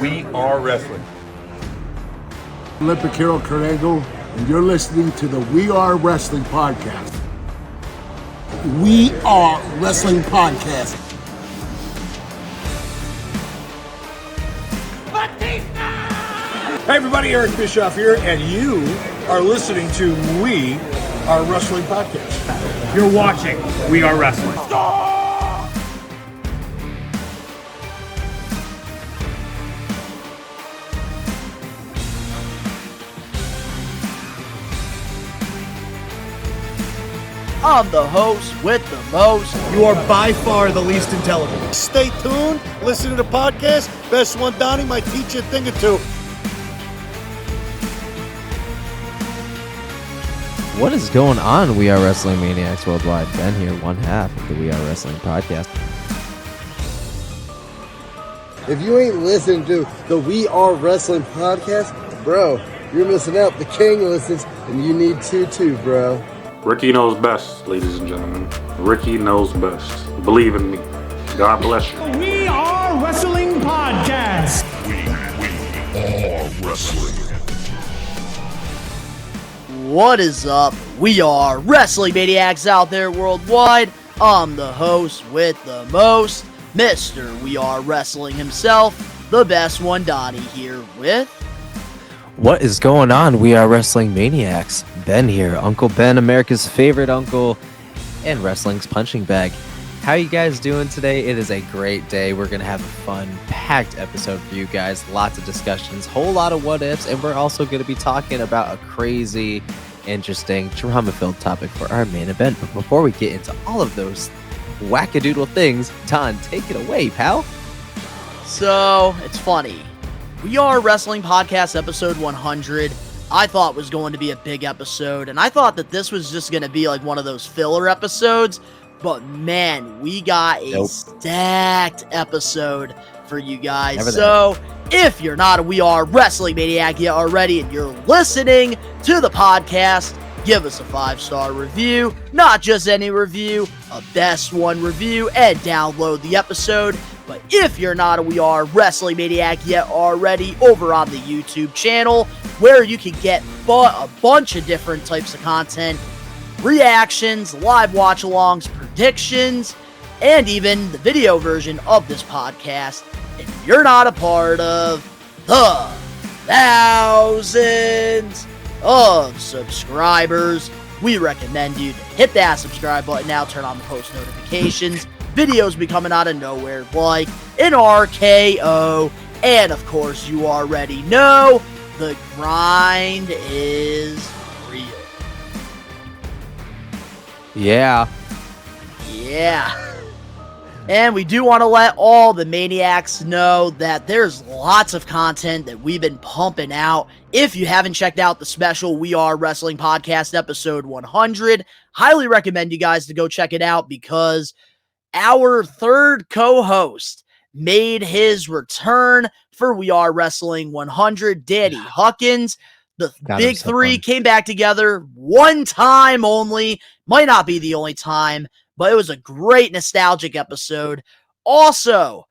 We are wrestling. Olympic hero Kurt Angle, and you're listening to the We Are Wrestling Podcast. We Are Wrestling Podcast. Hey everybody, Eric Bischoff here, and you are listening to We Are Wrestling Podcast. You're watching We Are Wrestling. I'm the host with the most. You are by far the least intelligent. Stay tuned, listen to the podcast. Best one, Donnie, might teach you a thing or two. What is going on, We Are Wrestling Maniacs Worldwide? Ben here, one half of the We Are Wrestling Podcast. If you ain't listening to the We Are Wrestling Podcast, bro, you're missing out. The king listens, and you need to too, bro. Ricky knows best, ladies and gentlemen. Ricky knows best. Believe in me. God bless you. We Are Wrestling Podcast. We are wrestling. What is up? We are Wrestling Maniacs out there worldwide. I'm the host with the most, Mr. We Are Wrestling himself, the best one, Donnie, here with... What is going on, We Are Wrestling Maniacs? Ben here, Uncle Ben, America's favorite uncle, and wrestling's punching bag. How you guys doing today? It is a great day. We're going to have a fun, packed episode for you guys. Lots of discussions, whole lot of what-ifs, and we're also going to be talking about a crazy, interesting, drama-filled topic for our main event. But before we get into all of those wackadoodle things, Don, take it away, pal. So, it's funny. We Are Wrestling Podcast episode 100. I thought was going to be a big episode, and I thought that this was just going to be like one of those filler episodes. But man, we got a stacked episode for you guys. So if you're not a We Are Wrestling Maniac yet already and you're listening to the podcast, give us a 5-star review, not just any review, a best one review, and download the episode. But if you're not a We Are Wrestling Maniac yet already, over on the YouTube channel, where you can get a bunch of different types of content, reactions, live watch-alongs, predictions, and even the video version of this podcast. If you're not a part of the thousands of subscribers, we recommend you to hit that subscribe button now, turn on the post notifications. Videos be coming out of nowhere like an RKO, and of course you already know the grind is real. Yeah. And we do want to let all the maniacs know that there's lots of content that we've been pumping out. If you haven't checked out the special We Are Wrestling Podcast episode 100, highly recommend you guys to go check it out, because our third co-host made his return for We Are Wrestling 100, Danny Huckins. The big three came back together one time only. Might not be the only time, but it was a great nostalgic episode. Also,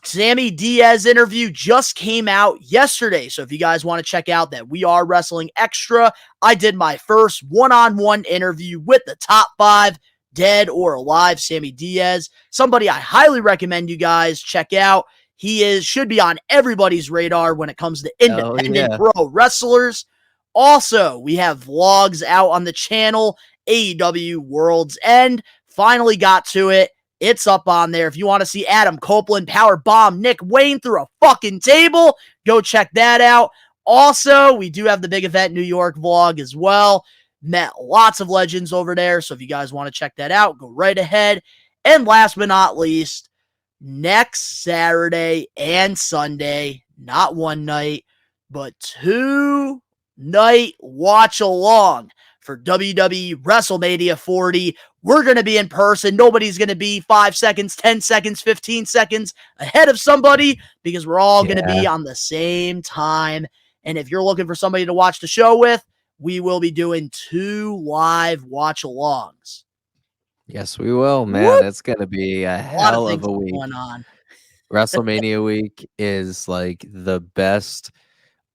Sammy Diaz interview just came out yesterday. So if you guys want to check out that We Are Wrestling Extra, I did my first one-on-one interview with the top 5 dead or alive Sammy Diaz. Somebody I highly recommend you guys check out. He should be on everybody's radar when it comes to independent pro wrestlers. Also, we have vlogs out on the channel. AEW World's End. Finally got to it. It's up on there. If you want to see Adam Copeland power bomb Nick Wayne through a fucking table, go check that out. Also, we do have the Big Event New York vlog as well. Met lots of legends over there. So if you guys want to check that out, go right ahead. And last but not least, next Saturday and Sunday, not one night, but 2-night watch along for WWE WrestleMania 40. We're going to be in person. Nobody's going to be 5 seconds, 10 seconds, 15 seconds ahead of somebody, because we're all going to be on the same time. And if you're looking for somebody to watch the show with, we will be doing 2 live watch alongs. Yes, we will, man. It's going to be a hell of a week. Going on. WrestleMania week is like the best,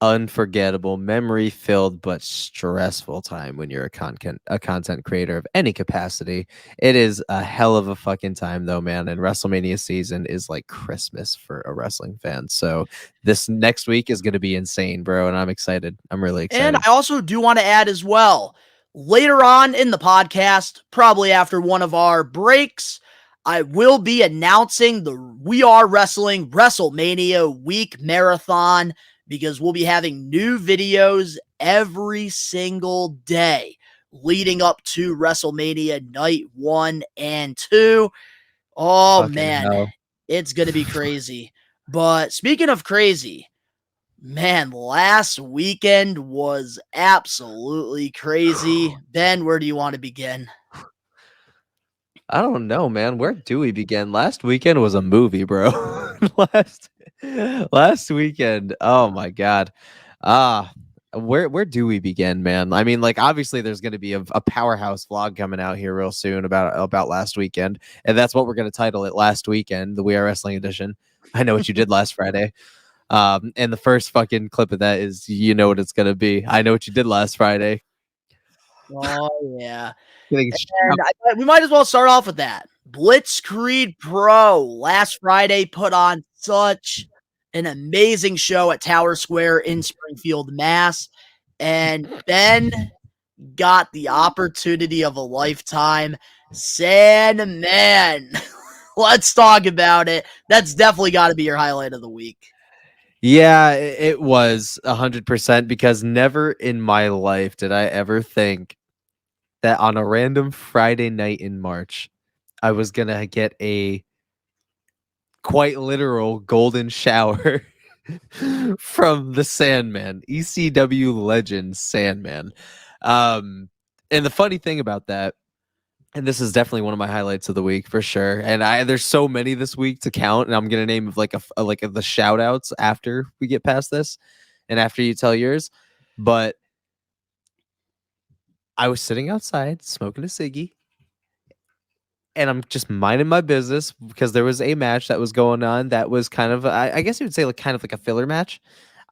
unforgettable, memory-filled but stressful time when you're a content creator of any capacity. It is a hell of a fucking time though, man. And WrestleMania season is like Christmas for a wrestling fan. So this next week is going to be insane, bro, and I'm excited. I'm really And excited. I also do want to add as well, later on in the podcast, probably after one of our breaks, I will be announcing the We Are Wrestling WrestleMania Week Marathon because we'll be having new videos every single day leading up to WrestleMania Night 1 and 2. Oh, Fucking man, hell. it's going to be crazy. But speaking of crazy, man, last weekend was absolutely crazy. Ben, where do you want to begin? I don't know, man. Where do we begin? Last weekend was a movie, bro. last weekend. Oh my god. Where do we begin, man? I mean, like obviously there's going to be a powerhouse vlog coming out here real soon about last weekend, and that's what we're going to title it, Last Weekend, the We Are Wrestling edition. I know what you did last Friday. And the first fucking clip of that is, you know what it's going to be. I know what you did last Friday. Oh, yeah. Getting And we might as well start off with that. Blitzkrieg Pro last Friday put on such an amazing show at Tower Square in Springfield, Mass. And Ben got the opportunity of a lifetime. Sandman. Let's talk about it. That's definitely got to be your highlight of the week. Yeah, it was 100% because never in my life did I ever think that on a random Friday night in March, I was gonna get a quite literal golden shower from the Sandman, ECW legend Sandman. And the funny thing about that, and this is definitely one of my highlights of the week for sure. And there's so many this week to count, and I'm gonna name like the shout outs after we get past this, and after you tell yours. But I was sitting outside smoking a ciggy, and I'm just minding my business because there was a match that was going on that was kind of, I guess you would say, like kind of like a filler match.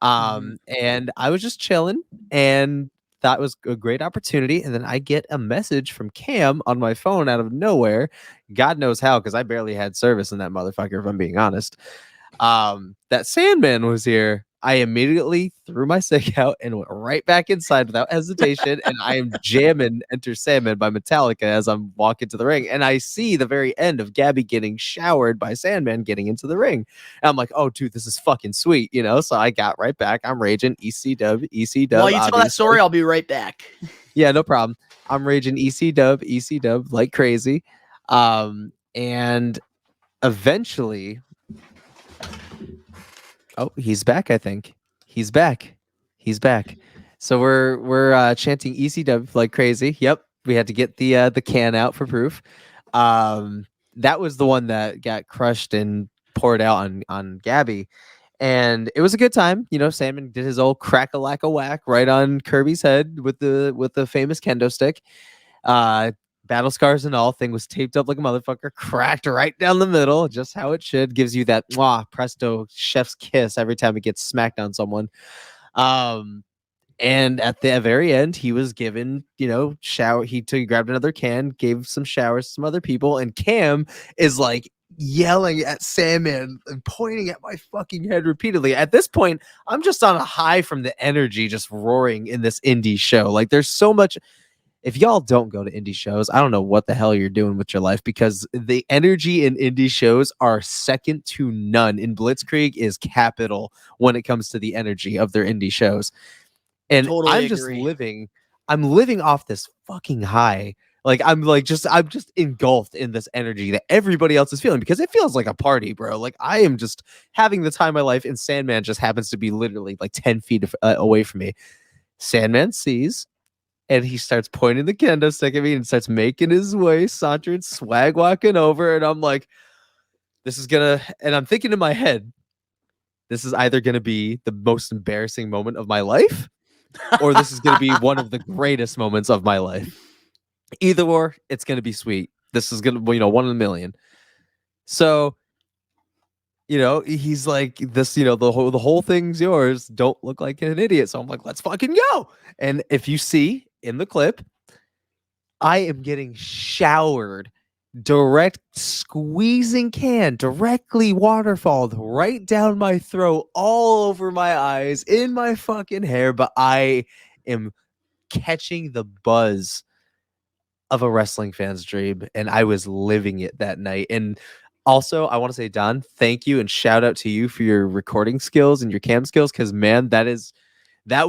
And I was just chilling and that was a great opportunity. And then I get a message from Cam on my phone out of nowhere. God knows how, because I barely had service in that motherfucker, if I'm being honest. That Sandman was here. I immediately threw my cig out and went right back inside without hesitation. And I am jamming Enter Sandman by Metallica as I'm walking to the ring. And I see the very end of Gabby getting showered by Sandman getting into the ring. And I'm like, oh, dude, this is fucking sweet, you know? So I got right back. I'm raging EC Dub. While you tell that story, I'll be right back. Yeah, no problem. I'm raging EC Dub like crazy. And eventually, oh, he's back, I think. He's back. So we're chanting ECW like crazy. Yep. We had to get the can out for proof. That was the one that got crushed and poured out on Gabby. And it was a good time. You know, Sandman did his old crack-a-lack-a-whack right on Kirby's head with the famous kendo stick. Battle scars and all, thing was taped up like a motherfucker, cracked right down the middle, just how it should. Gives you that mwah, presto, chef's kiss every time it gets smacked on someone. And at the very end, he was given, you know, shower. He grabbed another can, gave some showers to some other people, and Cam is like yelling at Sandman and pointing at my fucking head repeatedly. At this point, I'm just on a high from the energy just roaring in this indie show. Like, there's so much. If y'all don't go to indie shows, I don't know what the hell you're doing with your life, because the energy in indie shows are second to none. And Blitzkrieg is capital when it comes to the energy of their indie shows. And Totally I'm living off this fucking high. Like I'm just engulfed in this energy that everybody else is feeling, because it feels like a party, bro. Like I am just having the time of my life, and Sandman just happens to be literally like 10 feet away from me. Sandman sees, and he starts pointing the kendo stick at me and starts making his way, sauntering, swag walking over. And I'm like, and I'm thinking in my head, this is either going to be the most embarrassing moment of my life, or this is going to be one of the greatest moments of my life. Either or, it's going to be sweet. This is going to, one in a million. So, he's like this, the whole thing's yours. Don't look like an idiot. So I'm like, let's fucking go. And if you see in the clip, I am getting showered, direct squeezing can, directly waterfalled right down my throat, all over my eyes, in my fucking hair. But I am catching the buzz of a wrestling fan's dream, and I was living it that night. And also, I want to say, Don, thank you and shout out to you for your recording skills and your cam skills, because man, that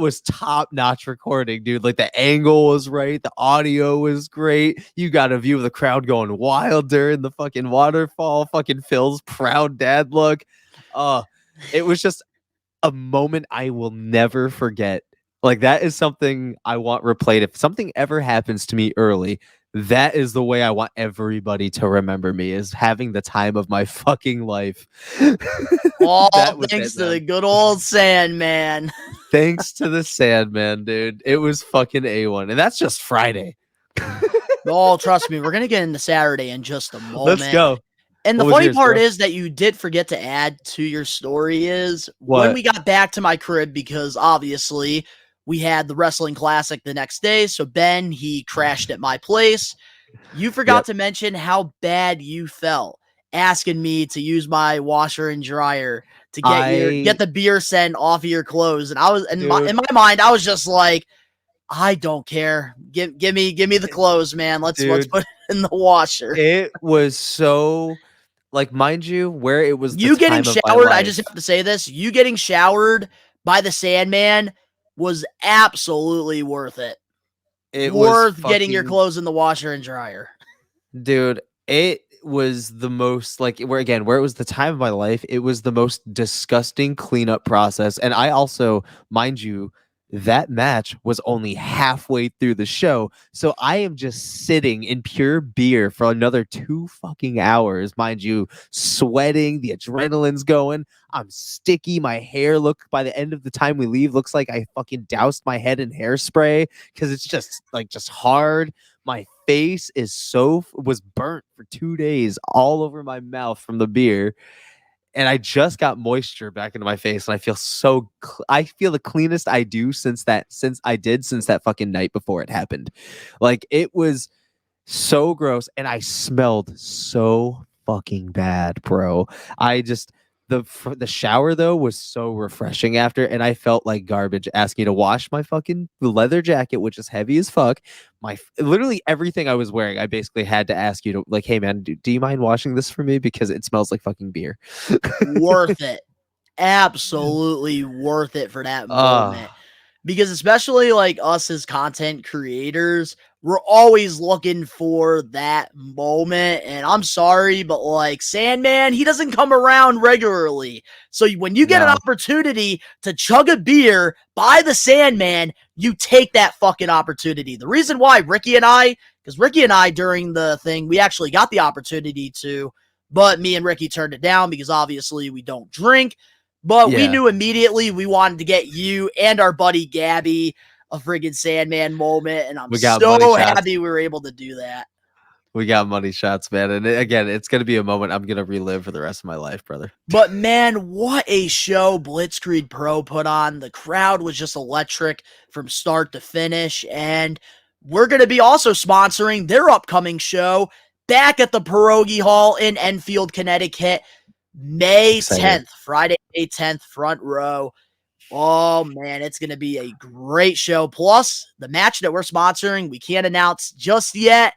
was top-notch recording, dude. Like, the angle was right, the audio was great. You got a view of the crowd going wild during the fucking waterfall, fucking Phil's proud dad look. It was just a moment I will never forget. Like, that is something I want replayed. If something ever happens to me early, that is the way I want everybody to remember me, is having the time of my fucking life. All That was thanks it, to man. the good old Sandman. Thanks to the Sandman, dude. It was fucking A1. And that's just Friday. Oh, trust me, we're going to get into Saturday in just a moment. Let's go. And the What was funny yours, part bro? is that you did forget to add to your story is when What? we got back to my crib, because obviously we had the Wrestling Classic the next day. So Ben, he crashed at my place. You forgot to mention how bad you felt asking me to use my washer and dryer to get the beer scent off of your clothes. And I was in my mind, I was just like, I don't care. Give me the clothes, man. Let's put it in the washer. It was so, like, mind you, where it was You the getting time of my showered, I life. just have to say this. You getting showered by the Sandman was absolutely worth it. It Worth was getting your fucking- clothes in the washer and dryer. Dude, it was the most, like, where it was the time of my life, it was the most disgusting cleanup process. And I also, mind you, that match was only halfway through the show. So I am just sitting in pure beer for another 2 fucking hours, mind you, sweating, the adrenaline's going. I'm sticky. My hair by the end of the time we leave, looks like I fucking doused my head in hairspray because it's just hard. My face was burnt for 2 days all over my mouth from the beer. And I just got moisture back into my face, and I feel I feel the cleanest I do since that fucking night before it happened. Like, it was so gross, and I smelled so fucking bad, bro. The shower though was so refreshing after, and I felt like garbage asking to wash my fucking leather jacket, which is heavy as fuck. Literally everything I was wearing, I basically had to ask you to, like, hey man, do you mind washing this for me because it smells like fucking beer. Worth it. Absolutely worth it for that moment. Because especially like us as content creators, we're always looking for that moment. And I'm sorry, but like Sandman, he doesn't come around regularly. So when you get an opportunity to chug a beer by the Sandman, you take that fucking opportunity. The reason why Ricky and I during the thing, we actually got the opportunity to, but me and Ricky turned it down because obviously we don't drink. But we knew immediately we wanted to get you and our buddy Gabby a friggin' Sandman moment, and I'm so happy we were able to do that. We got money shots, man. And again, it's going to be a moment I'm going to relive for the rest of my life, brother. But man, what a show Blitzkrieg Pro put on. The crowd was just electric from start to finish, and we're going to be also sponsoring their upcoming show back at the Pierogi Hall in Enfield, Connecticut. May 10th, Friday, May 10th, front row. Oh, man, it's going to be a great show. Plus, the match that we're sponsoring, we can't announce just yet,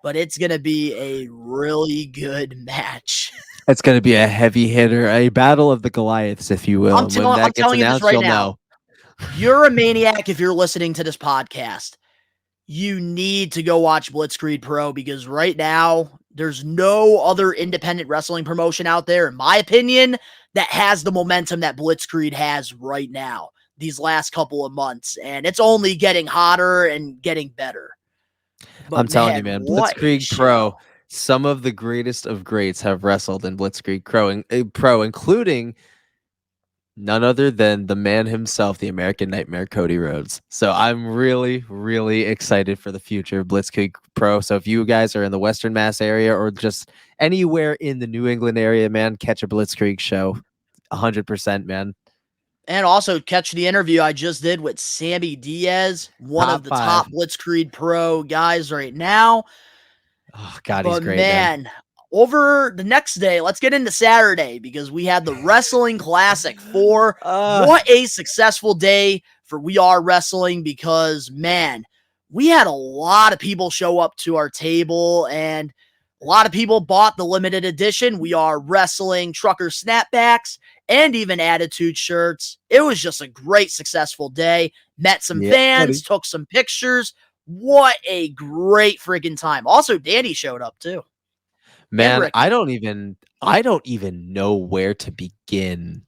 but it's going to be a really good match. It's going to be a heavy hitter, a battle of the Goliaths, if you will. I'm telling you this right now. You're a maniac if you're listening to this podcast. You need to go watch Blitzkrieg Pro because right now, there's no other independent wrestling promotion out there, in my opinion, that has the momentum that Blitzkrieg has right now, these last couple of months. And it's only getting hotter and getting better. But I'm telling you, man, Blitzkrieg Pro, some of the greatest of greats have wrestled in Blitzkrieg Pro, including None other than the man himself, the American Nightmare, Cody Rhodes. So I'm really, really excited for the future of Blitzkrieg Pro. So if you guys are in the Western Mass area or just anywhere in the New England area, man, catch a Blitzkrieg show. 100%, man. And also catch the interview I just did with Sammy Diaz, one Top of the 5. top Blitzkrieg Pro guys right now. Oh, God, but he's great, man. Over the next day, let's get into Saturday because we had the Wrestling Classic 4. Uh. What a successful day for We Are Wrestling because, man, we had a lot of people show up to our table and a lot of people bought the limited edition We Are Wrestling trucker snapbacks and even attitude shirts. It was just a great, successful day. Met some fans, took some pictures. What a great freaking time. Also, Danny showed up too. Man, I don't even know where to begin,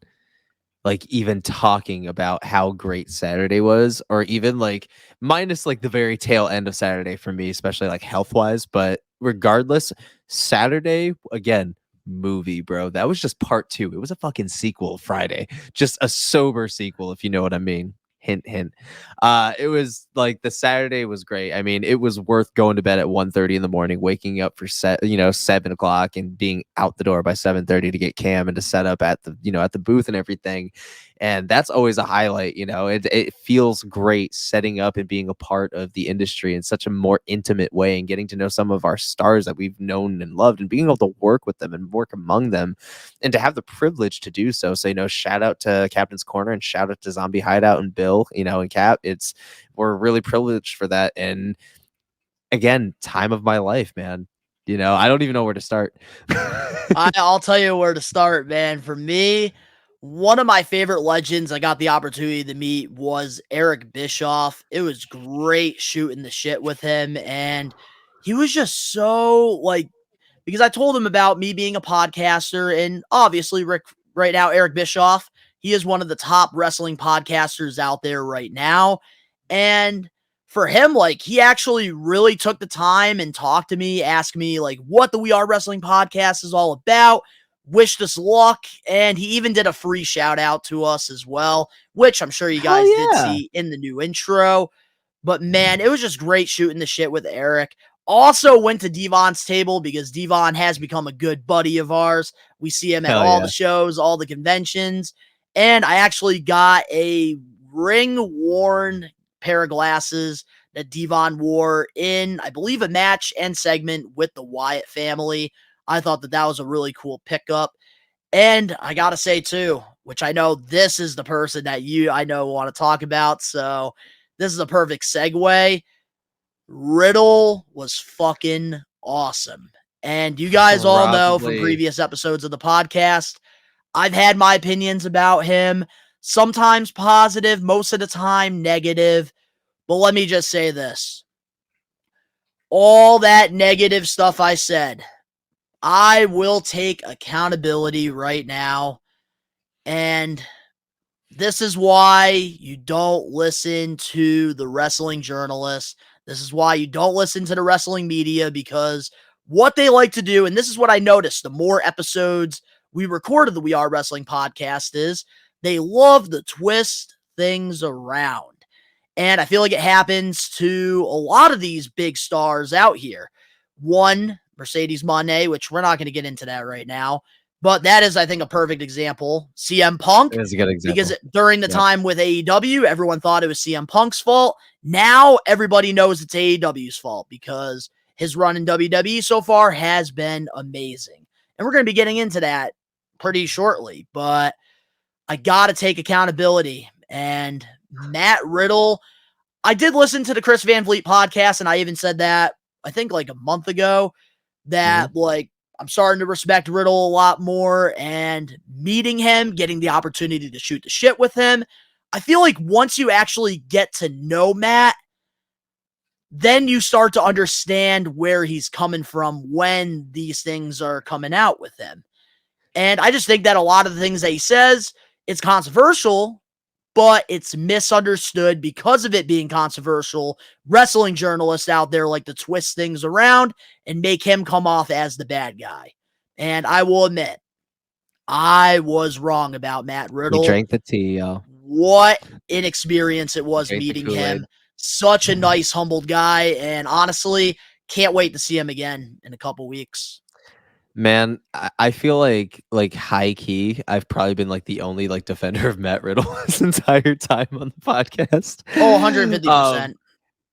like, even talking about how great Saturday was, or even like minus like the very tail end of Saturday for me, especially like health wise. But regardless, Saturday again, movie, bro. That was just part 2. It was a fucking sequel of Friday, just a sober sequel, if you know what I mean. Hint, hint. It was like the Saturday was great. I mean, it was worth going to bed at 1:30 in the morning, waking up for 7 o'clock and being out the door by 7:30 to get Cam and to set up at the booth and everything. And that's always a highlight. It feels great setting up and being a part of the industry in such a more intimate way and getting to know some of our stars that we've known and loved and being able to work with them and work among them and to have the privilege to do so. So, shout out to Captain's Corner and shout out to Zombie Hideout and Bill, and Cap. We're really privileged for that. And again, time of my life, man. I don't even know where to start. I'll tell you where to start, man. For me, one of my favorite legends I got the opportunity to meet was Eric Bischoff. It was great shooting the shit with him. And he was just so because I told him about me being a podcaster and obviously right now, Eric Bischoff, he is one of the top wrestling podcasters out there right now. And for him, he actually really took the time and talked to me, asked me what the We Are Wrestling podcast is all about, wished us luck, and he even did a free shout out to us as well, which I'm sure you guys did see in the new intro. But man, it was just great shooting the shit with Eric. Also went to Devon's table because Devon has become a good buddy of ours. We see him at all the shows, all the conventions. And I actually got a ring-worn pair of glasses that Devon wore in, I believe, a match and segment with the Wyatt family. I thought that was a really cool pickup. And I got to say, too, which I know this is the person that I know want to talk about. So this is a perfect segue. Riddle was fucking awesome. And you guys all know from previous episodes of the podcast, I've had my opinions about him, sometimes positive, most of the time negative. But let me just say this. All that negative stuff I said, I will take accountability right now. And this is why you don't listen to the wrestling journalists. This is why you don't listen to the wrestling media, because what they like to do, and this is what I noticed, the more episodes we recorded the We Are Wrestling podcast is, they love to twist things around. And I feel like it happens to a lot of these big stars out here. One, Mercedes Moné, which we're not going to get into that right now. But that is, I think, a perfect example. CM Punk. It is a good example. Because during the time with AEW, everyone thought it was CM Punk's fault. Now everybody knows it's AEW's fault because his run in WWE so far has been amazing. And we're going to be getting into that pretty shortly. But I got to take accountability. And Matt Riddle, I did listen to the Chris Van Vliet podcast, and I even said that, I think, a month ago, that, I'm starting to respect Riddle a lot more, and meeting him, getting the opportunity to shoot the shit with him. I feel like once you actually get to know Matt, then you start to understand where he's coming from when these things are coming out with him. And I just think that a lot of the things that he says, it's controversial, but it's misunderstood because of it being controversial. Wrestling journalists out there like to twist things around and make him come off as the bad guy. And I will admit, I was wrong about Matt He Riddle. drank the tea, yo. What an experience it was Drank the meeting Kool-Aid. him. Such a nice, humbled guy, and honestly, can't wait to see him again in a couple weeks. Man, I feel like high key, I've probably been like the only like defender of Matt Riddle this entire time on the podcast. Oh, 150%.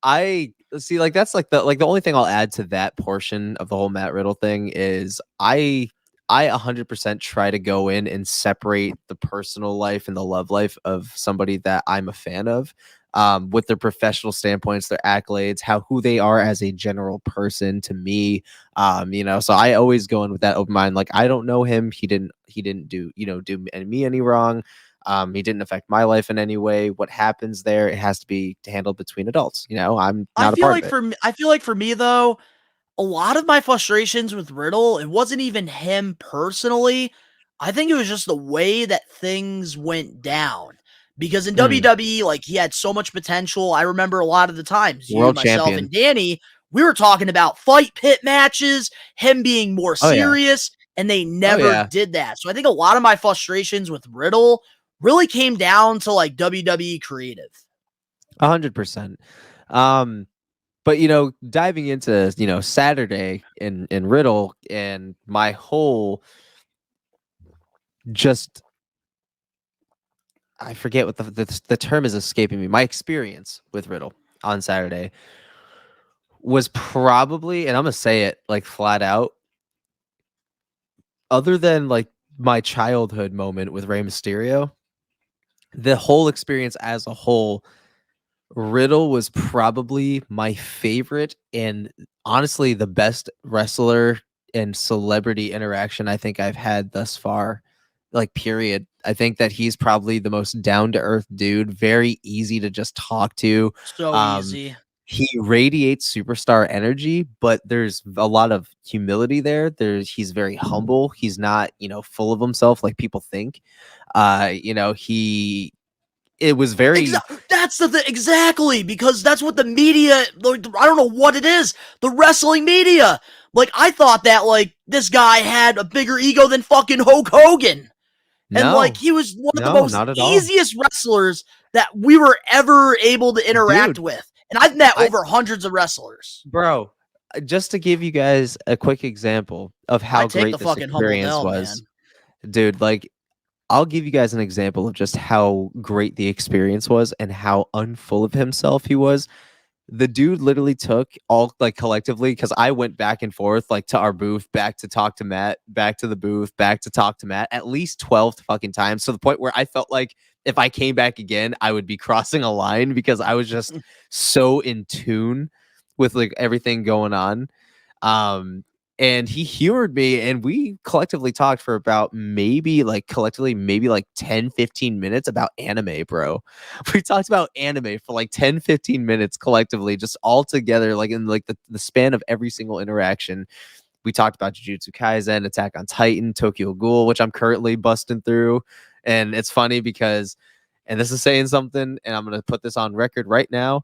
I see, like that's like the only thing I'll add to that portion of the whole Matt Riddle thing is I 100% try to go in and separate the personal life and the love life of somebody that I'm a fan of, with their professional standpoints, their accolades, who they are as a general person to me. So I always go in with that open mind. Like, I don't know him. He didn't do me any wrong. He didn't affect my life in any way. What happens there, it has to be handled between adults. I'm not a part of it. I feel like for me though, a lot of my frustrations with Riddle, it wasn't even him personally. I think it was just the way that things went down. Because in WWE, like, he had so much potential. I remember a lot of the times, World myself, champion. and Danny, we were talking about fight pit matches, him being more Oh, yeah. serious, and they never yeah. did that. So I think a lot of my frustrations with Riddle really came down to like WWE creative. 100%. But diving into Saturday in Riddle and my whole I forget what the term is escaping me. My experience with Riddle on Saturday was probably, and I'm gonna say it like flat out, other than like my childhood moment with Rey Mysterio, the whole experience as a whole, Riddle was probably my favorite and honestly the best wrestler and celebrity interaction I think I've had thus far. Like, period. I think that he's probably the most down-to-earth dude, very easy to just talk to. So easy. He radiates superstar energy, but there's a lot of humility there. He's very humble. He's not, full of himself like people think. It was very That's the thing, exactly, because that's what the media, like, I don't know what it is, the wrestling media. Like, I thought that, like, this guy had a bigger ego than fucking Hulk Hogan. And, like, he was one of the most easiest wrestlers that we were ever able to interact with. And I've met over hundreds of wrestlers. Bro, just to give you guys a quick example of how great this experience was. Man. Dude, like, I'll give you guys an example of just how great the experience was and how unfull of himself he was. The dude literally took all, like, collectively, because I went back and forth, like, to our booth, back to talk to Matt, back to the booth, back to talk to Matt, at least 12 fucking times, to the point where I felt like if I came back again, I would be crossing a line because I was just so in tune with, like, everything going on. And he humored me, and we collectively talked for about maybe like 10, 15 minutes about anime, bro. We talked about anime for like 10, 15 minutes collectively, just all together, like in like the span of every single interaction. We talked about Jujutsu Kaisen, Attack on Titan, Tokyo Ghoul, which I'm currently busting through. And it's funny because, and this is saying something, and I'm going to put this on record right now.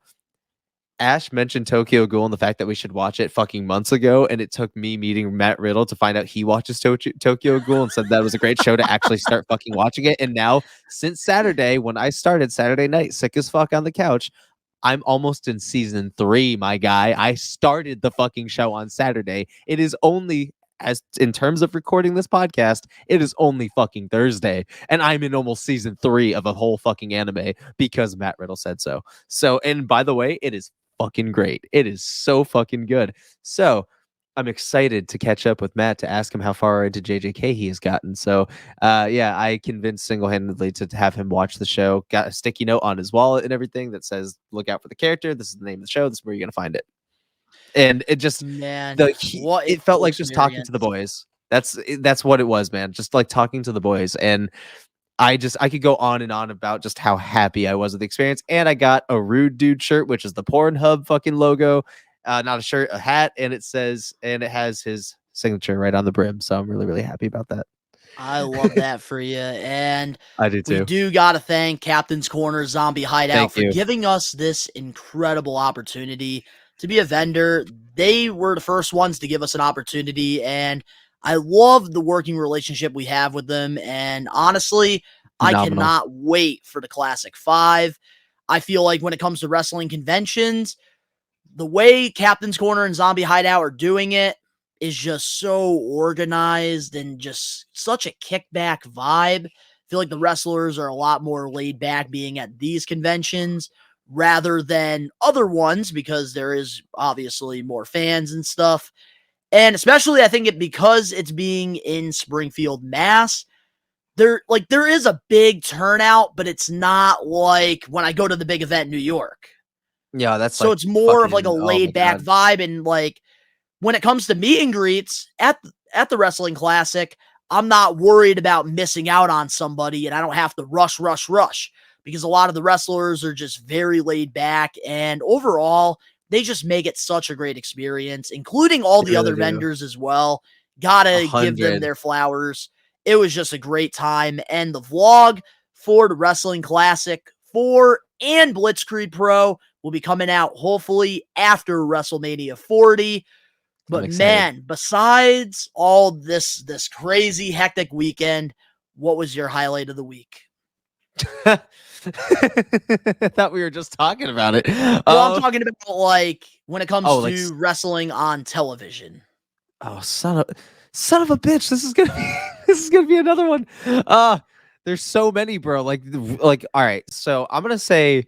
Ash mentioned Tokyo Ghoul and the fact that we should watch it fucking months ago, and it took me meeting Matt Riddle to find out he watches Tokyo Ghoul and said that was a great show to actually start fucking watching it. And now, since Saturday, when I started Saturday night, sick as fuck on the couch, I'm almost in season 3, my guy. I started the fucking show on Saturday. It is only, as in terms of recording this podcast, it is only fucking Thursday, and I'm in almost season 3 of a whole fucking anime because Matt Riddle said so. So, and by the way, it is fucking great. It is so fucking good. So I'm excited to catch up with Matt to ask him how far into JJK he has gotten. So I convinced single-handedly to have him watch the show. Got a sticky note on his wallet and everything that says, look out for the character. This is the name of the show. This is where you're going to find it. And it just, it felt like just talking to the boys. That's what it was, man. Just like talking to the boys. And I could go on and on about just how happy I was with the experience. And I got a Rude Dude shirt, which is the Pornhub fucking logo. Not a shirt, a hat. And it has his signature right on the brim. So I'm really, really happy about that. I love that for you. And I do too. We do got to thank Captain's Corner Zombie Hideout for giving us this incredible opportunity to be a vendor. They were the first ones to give us an opportunity. And I love the working relationship we have with them, and honestly, I Phenomenal. cannot wait for the Classic 5. I feel like when it comes to wrestling conventions, the way Captain's Corner and Zombie Hideout are doing it is just so organized and just such a kickback vibe. I feel like the wrestlers are a lot more laid back being at these conventions rather than other ones because there is obviously more fans and stuff. And especially I think because it's being in Springfield, Mass, there is a big turnout, but it's not like when I go to the big event in New York. Yeah, that's So like it's more of like a fucking- oh my laid back God. vibe. And like when it comes to meet and greets at the Wrestling Classic, I'm not worried about missing out on somebody and I don't have to rush because a lot of the wrestlers are just very laid back. And overall, they just make it such a great experience, including all They the really other do. vendors as well. Gotta give them 100. their flowers. It was just a great time. And the vlog for the Wrestling Classic 4 and Blitzkrieg Pro will be coming out hopefully after WrestleMania 40. But man, besides all this crazy hectic weekend, what was your highlight of the week? I thought we were just talking about it. Well, I'm talking about like when it comes Oh, to like wrestling on television. Oh, son of a bitch. This is gonna be another one. There's so many, bro. Like all right. So I'm gonna say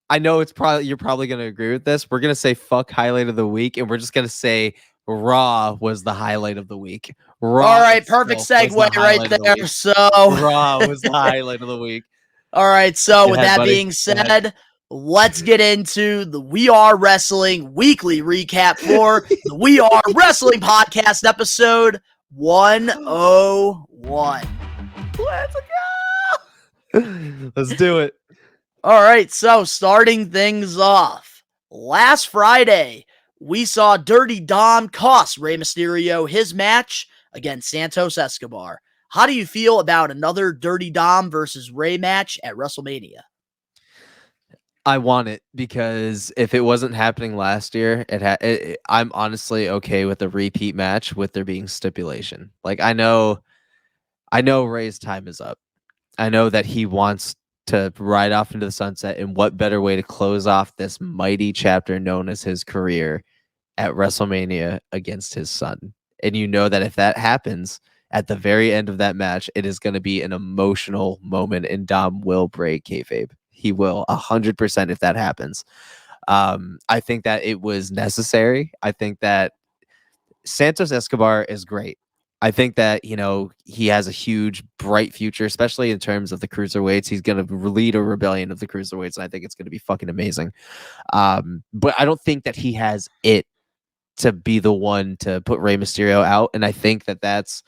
I know you're probably gonna agree with this. We're gonna say fuck highlight of the week, and we're just gonna say Raw was the highlight of the week. Raw All right, perfect itself was segue the right highlight of the there. week. So Raw was the highlight of the week. all right, so Go with ahead, that buddy. being Go ahead. said, let's get into the We Are Wrestling weekly recap for the We Are Wrestling podcast episode 101. Let's go. Let's do it. All right, so starting things off, last Friday, we saw Dirty Dom cost Rey Mysterio his match against Santos Escobar. How do you feel about another Dirty Dom versus Rey match at WrestleMania? I want it because if it wasn't happening last year, I'm honestly okay with a repeat match with there being stipulation. Like I know Ray's time is up. I know that he wants to ride off into the sunset, and what better way to close off this mighty chapter known as his career at WrestleMania against his son. And you know that if that happens at the very end of that match, it is going to be an emotional moment, and Dom will break kayfabe. He will 100% if that happens. I think that it was necessary. I think that Santos Escobar is great. I think that, he has a huge, bright future, especially in terms of the cruiserweights. He's going to lead a rebellion of the cruiserweights, and I think it's going to be fucking amazing. But I don't think that he has it to be the one to put Rey Mysterio out, and I think that that's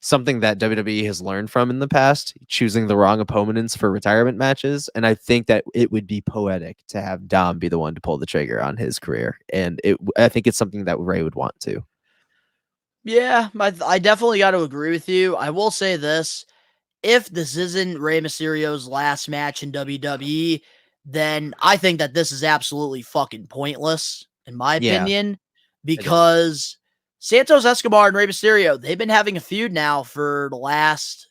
something that WWE has learned from in the past, choosing the wrong opponents for retirement matches. And I think that it would be poetic to have Dom be the one to pull the trigger on his career. And I think it's something that Ray would want to. Yeah, I definitely got to agree with you. I will say this. If this isn't Rey Mysterio's last match in WWE, then I think that this is absolutely fucking pointless, in my opinion, because Santos Escobar and Rey Mysterio, they've been having a feud now for the last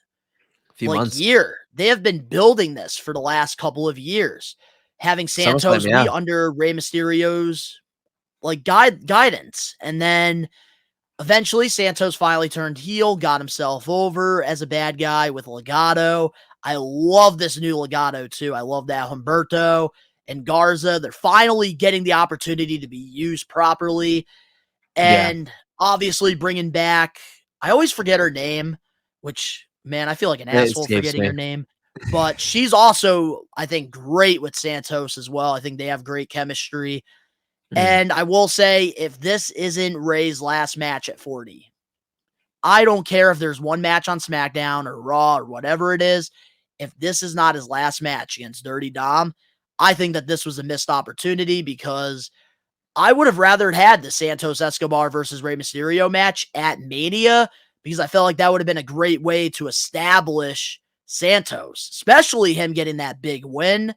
few months. Year. They have been building this for the last couple of years, having Santos be under Rey Mysterio's guidance, and then eventually Santos finally turned heel, got himself over as a bad guy with Legado. I love this new Legado too. I love that Humberto and Garza. They're finally getting the opportunity to be used properly. And obviously bringing back, I always forget her name, which, man, I feel like an asshole forgetting her name. But she's also, I think, great with Santos as well. I think they have great chemistry. And I will say, if this isn't Ray's last match at 40, I don't care if there's one match on SmackDown or Raw or whatever it is. If this is not his last match against Dirty Dom, I think that this was a missed opportunity because I would have rather had the Santos Escobar versus Rey Mysterio match at Mania because I felt like that would have been a great way to establish Santos, especially him getting that big win.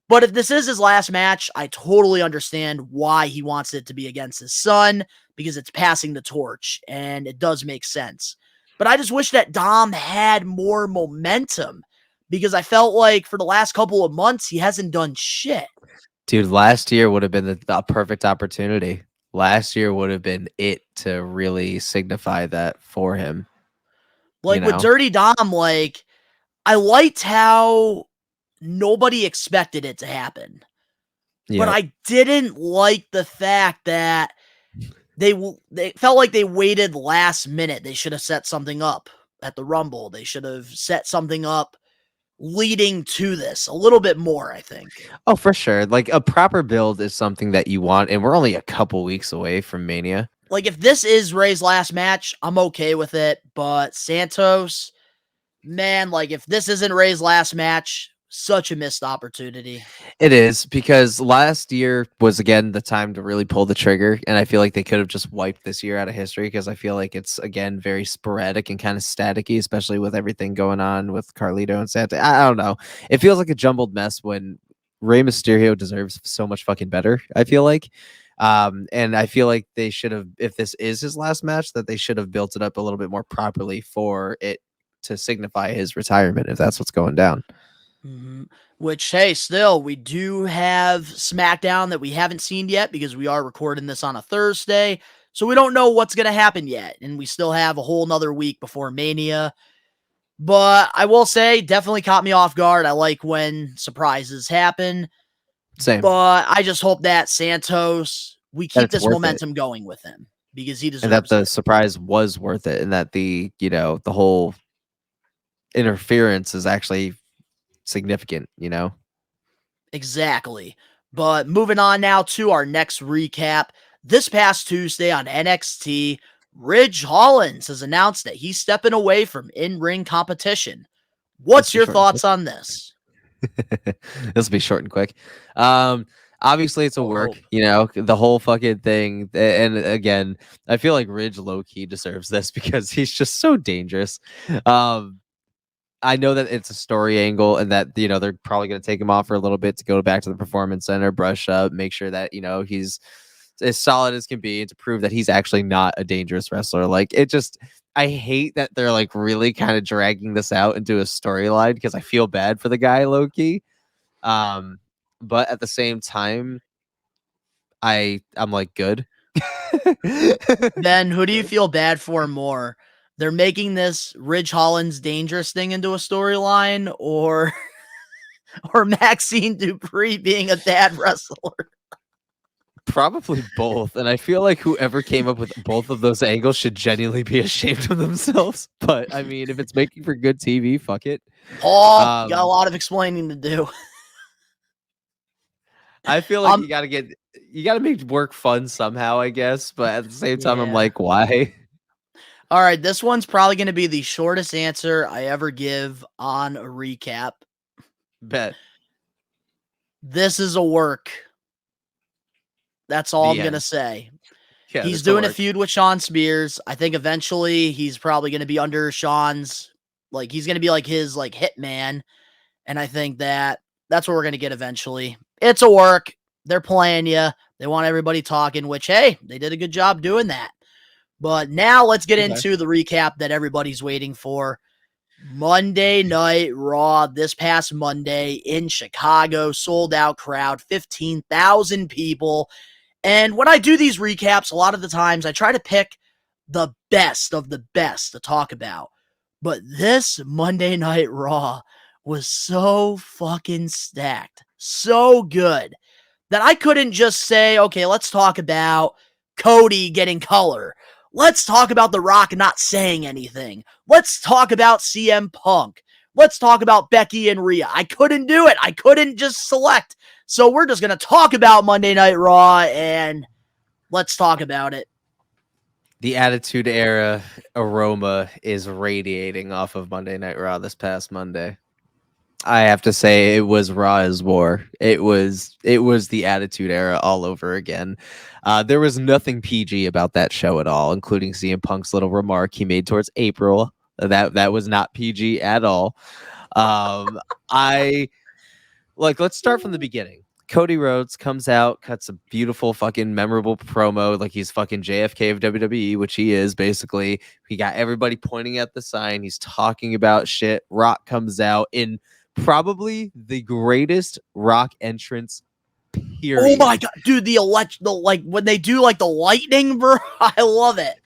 But if this is his last match, I totally understand why he wants it to be against his son, because it's passing the torch, and it does make sense. But I just wish that Dom had more momentum, because I felt like for the last couple of months, he hasn't done shit. Dude, last year would have been the perfect opportunity. Last year would have been it to really signify that for him. Like with Dirty Dom, like, I liked how nobody expected it to happen. But I didn't like the fact that they felt like they waited last minute. They should have set something up at the Rumble. They should have set something up leading to this a little bit more, I think. Oh, for sure. Like, a proper build is something that you want, and we're only a couple weeks away from Mania. Like, if this is Ray's last match, I'm okay with it. But Santos, man, like, if this isn't Ray's last match, such a missed opportunity. It is, because last year was, again, the time to really pull the trigger, and I feel like they could have just wiped this year out of history, because I feel like it's, again, very sporadic and kind of staticky, especially with everything going on with Carlito and Santos. I don't know. It feels like a jumbled mess when Rey Mysterio deserves so much fucking better, I feel like. And I feel like they should have, if this is his last match, that they should have built it up a little bit more properly for it to signify his retirement, if that's what's going down. Mm-hmm. Which, hey, still, we do have SmackDown that we haven't seen yet, because we are recording this on a Thursday. So we don't know what's going to happen yet. And we still have a whole nother week before Mania. But I will say, definitely caught me off guard. I like when surprises happen. Same. But I just hope that Santos, we keep this momentum it. Going with him, because he deserves and that the it. surprise was worth it, and that the whole interference is actually significant, Exactly. But moving on now to our next recap. This past Tuesday on NXT, Ridge Hollands has announced that he's stepping away from in-ring competition. What's your thoughts on this? This will be short and quick. Obviously it's a work, the whole fucking thing. And again, I feel like Ridge low-key deserves this, because he's just so dangerous. I know that it's a story angle, and that, they're probably going to take him off for a little bit to go back to the Performance Center, brush up, make sure that, he's as solid as can be, and to prove that he's actually not a dangerous wrestler. Like, I hate that they're like really kind of dragging this out into a storyline, because I feel bad for the guy, low-key. But at the same time, I'm like, good. Ben, who do you feel bad for more? They're making this Ridge Hollands dangerous thing into a storyline, or Maxine Dupree being a bad wrestler? Probably both. And I feel like whoever came up with both of those angles should genuinely be ashamed of themselves. But I mean, if it's making for good TV, fuck it. Oh, got a lot of explaining to do. I feel like you gotta make work fun somehow, I guess. But at the same time, I'm like, why? All right, this one's probably going to be the shortest answer I ever give on a recap. Bet. This is a work. That's all I'm going to say. Yeah, he's doing a feud with Shawn Spears. I think eventually he's probably going to be under Shawn's, like, he's going to be like his, like, hitman. And I think that's what we're going to get eventually. It's a work. They're playing you. They want everybody talking, which, hey, they did a good job doing that. But now let's get into the recap that everybody's waiting for. Monday Night Raw this past Monday in Chicago, sold out crowd, 15,000 people. And when I do these recaps, a lot of the times I try to pick the best of the best to talk about. But this Monday Night Raw was so fucking stacked, so good, that I couldn't just say, okay, let's talk about Cody getting color. Let's talk about The Rock not saying anything. Let's talk about CM Punk. Let's talk about Becky and Rhea. I couldn't do it. I couldn't just select. So we're just going to talk about Monday Night Raw, and let's talk about it. The Attitude Era aroma is radiating off of Monday Night Raw this past Monday. I have to say, it was Raw as War. It was the Attitude Era all over again. There was nothing PG about that show at all, including CM Punk's little remark he made towards April. That was not PG at all. Like, let's start from the beginning. Cody Rhodes comes out, cuts a beautiful fucking memorable promo, like he's fucking JFK of WWE, which he is basically. He got everybody pointing at the sign. He's talking about shit. Rock comes out in probably the greatest Rock entrance. Period. Oh my god, dude! The like when they do like the lightning, bro. I love it.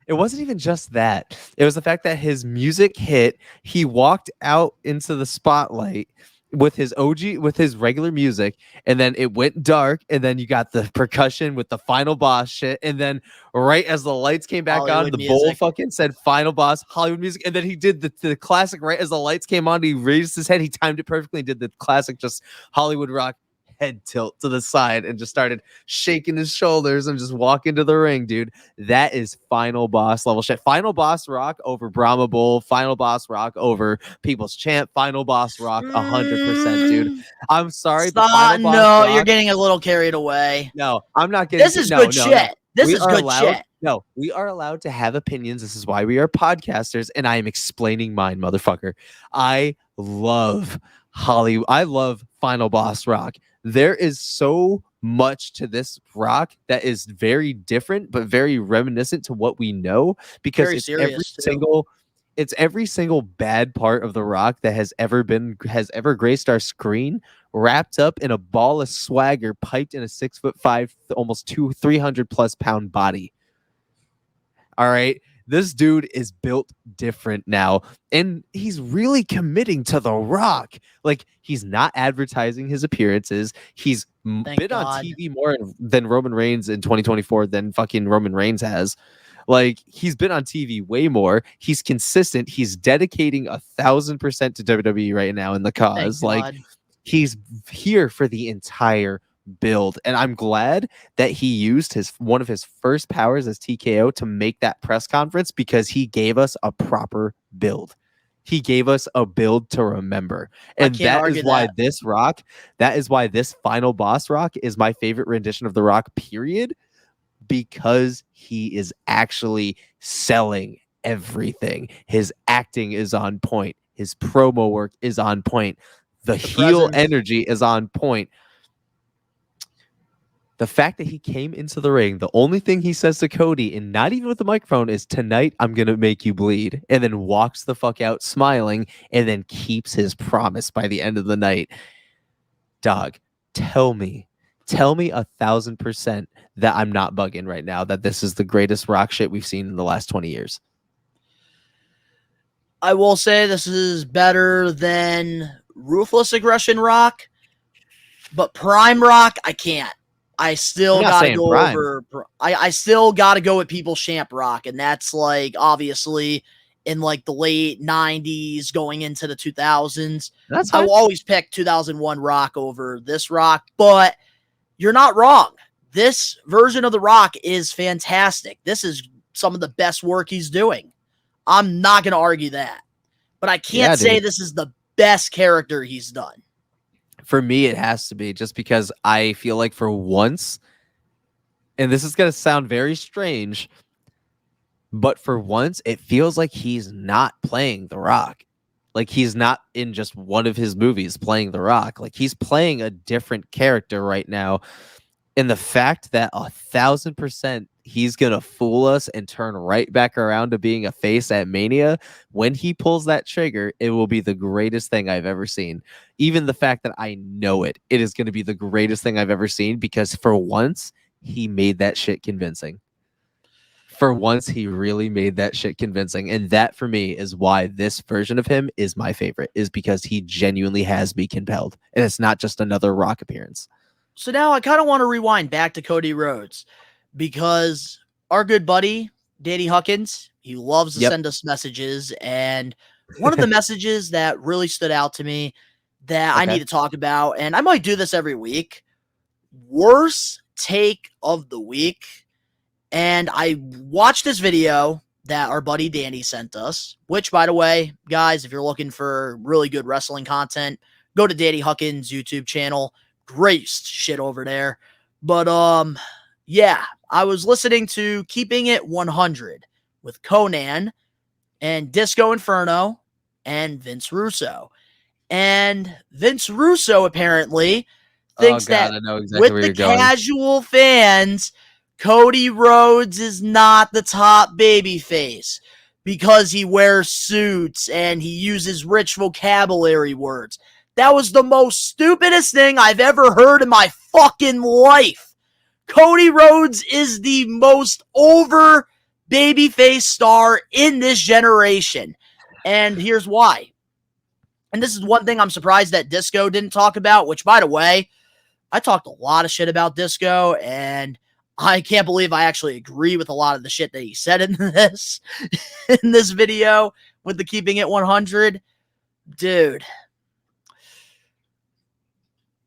It wasn't even just that. It was the fact that his music hit. He walked out into the spotlight with his regular music, and then it went dark, and then you got the percussion with the final boss shit, and then right as the lights came back Hollywood on, the music. bowl fucking said final boss Hollywood music, and then he did the classic right as the lights came on. He raised his head, he timed it perfectly, and did the classic just Hollywood Rock head tilt to the side and just started shaking his shoulders and just walk into the ring, dude. That is final boss level shit. Final boss Rock over Brahma Bull, final boss Rock over People's Champ, final boss Rock 100%, dude. I'm sorry, but final boss Rock, you're getting a little carried away. No, I'm not getting. This is good shit. This is good shit. No, we are allowed to have opinions. This is why we are podcasters, and I am explaining mine, motherfucker. I love Hollywood. I love final boss Rock. There is so much to this Rock that is very different, but very reminiscent to what we know, because Very it's serious, every single bad part of the Rock that has ever graced our screen, wrapped up in a ball of swagger, piped in a 6'5", almost 300+ pound body. All right. This dude is built different now, and he's really committing to the Rock. Like, he's not advertising his appearances. He's been on TV more than Roman Reigns in 2024 than fucking Roman Reigns has. Like, he's been on TV way more. He's consistent. He's dedicating 1,000% to WWE right now in the cause. Like, he's here for the entire build, and I'm glad that he used one of his first powers as TKO to make that press conference, because he gave us a proper build. He gave us a build to remember, and that is why this final boss Rock is my favorite rendition of the Rock, period, because he is actually selling everything. His acting is on point. His promo work is on point. The heel energy is on point. The fact that he came into the ring, the only thing he says to Cody, and not even with the microphone, is, "Tonight I'm going to make you bleed," and then walks the fuck out smiling, and then keeps his promise by the end of the night. Dog, tell me 1,000% that I'm not bugging right now, that this is the greatest Rock shit we've seen in the last 20 years. I will say this is better than Ruthless Aggression Rock, but Prime Rock, I can't. I still gotta go over. I still gotta go with People's Champ Rock, and that's like obviously in like the late 90s going into the 2000s. I will always pick 2001 Rock over this Rock, but you're not wrong. This version of the Rock is fantastic. This is some of the best work he's doing. I'm not gonna argue that, but I can't say this is the best character he's done. For me, it has to be, just because I feel like for once, and this is going to sound very strange, but for once, it feels like he's not playing The Rock. Like, he's not in just one of his movies playing The Rock. Like, he's playing a different character right now. And the fact that 1,000% he's going to fool us and turn right back around to being a face at Mania, when he pulls that trigger, it will be the greatest thing I've ever seen. Even the fact that I know it is going to be the greatest thing I've ever seen, because for once, he made that shit convincing. For once, he really made that shit convincing. And that, for me, is why this version of him is my favorite, is because he genuinely has me compelled. And it's not just another Rock appearance. So now I kind of want to rewind back to Cody Rhodes, because our good buddy, Danny Huckins, he loves to send us messages. And one of the messages that really stood out to me that I need to talk about, and I might do this every week, worst take of the week. And I watched this video that our buddy Danny sent us, which, by the way, guys, if you're looking for really good wrestling content, go to Danny Huckins' YouTube channel. Great shit over there. But yeah, I was listening to Keeping It 100 with Conan and Disco Inferno and Vince Russo. And Vince Russo apparently Oh thinks God, that I know exactly with where the you're going. casual fans, Cody Rhodes is not the top babyface because he wears suits and he uses rich vocabulary words. That was the most stupidest thing I've ever heard in my fucking life. Cody Rhodes is the most over babyface star in this generation. And here's why. And this is one thing I'm surprised that Disco didn't talk about, which, by the way, I talked a lot of shit about Disco, and I can't believe I actually agree with a lot of the shit that he said in this video with the keeping it 100. Dude.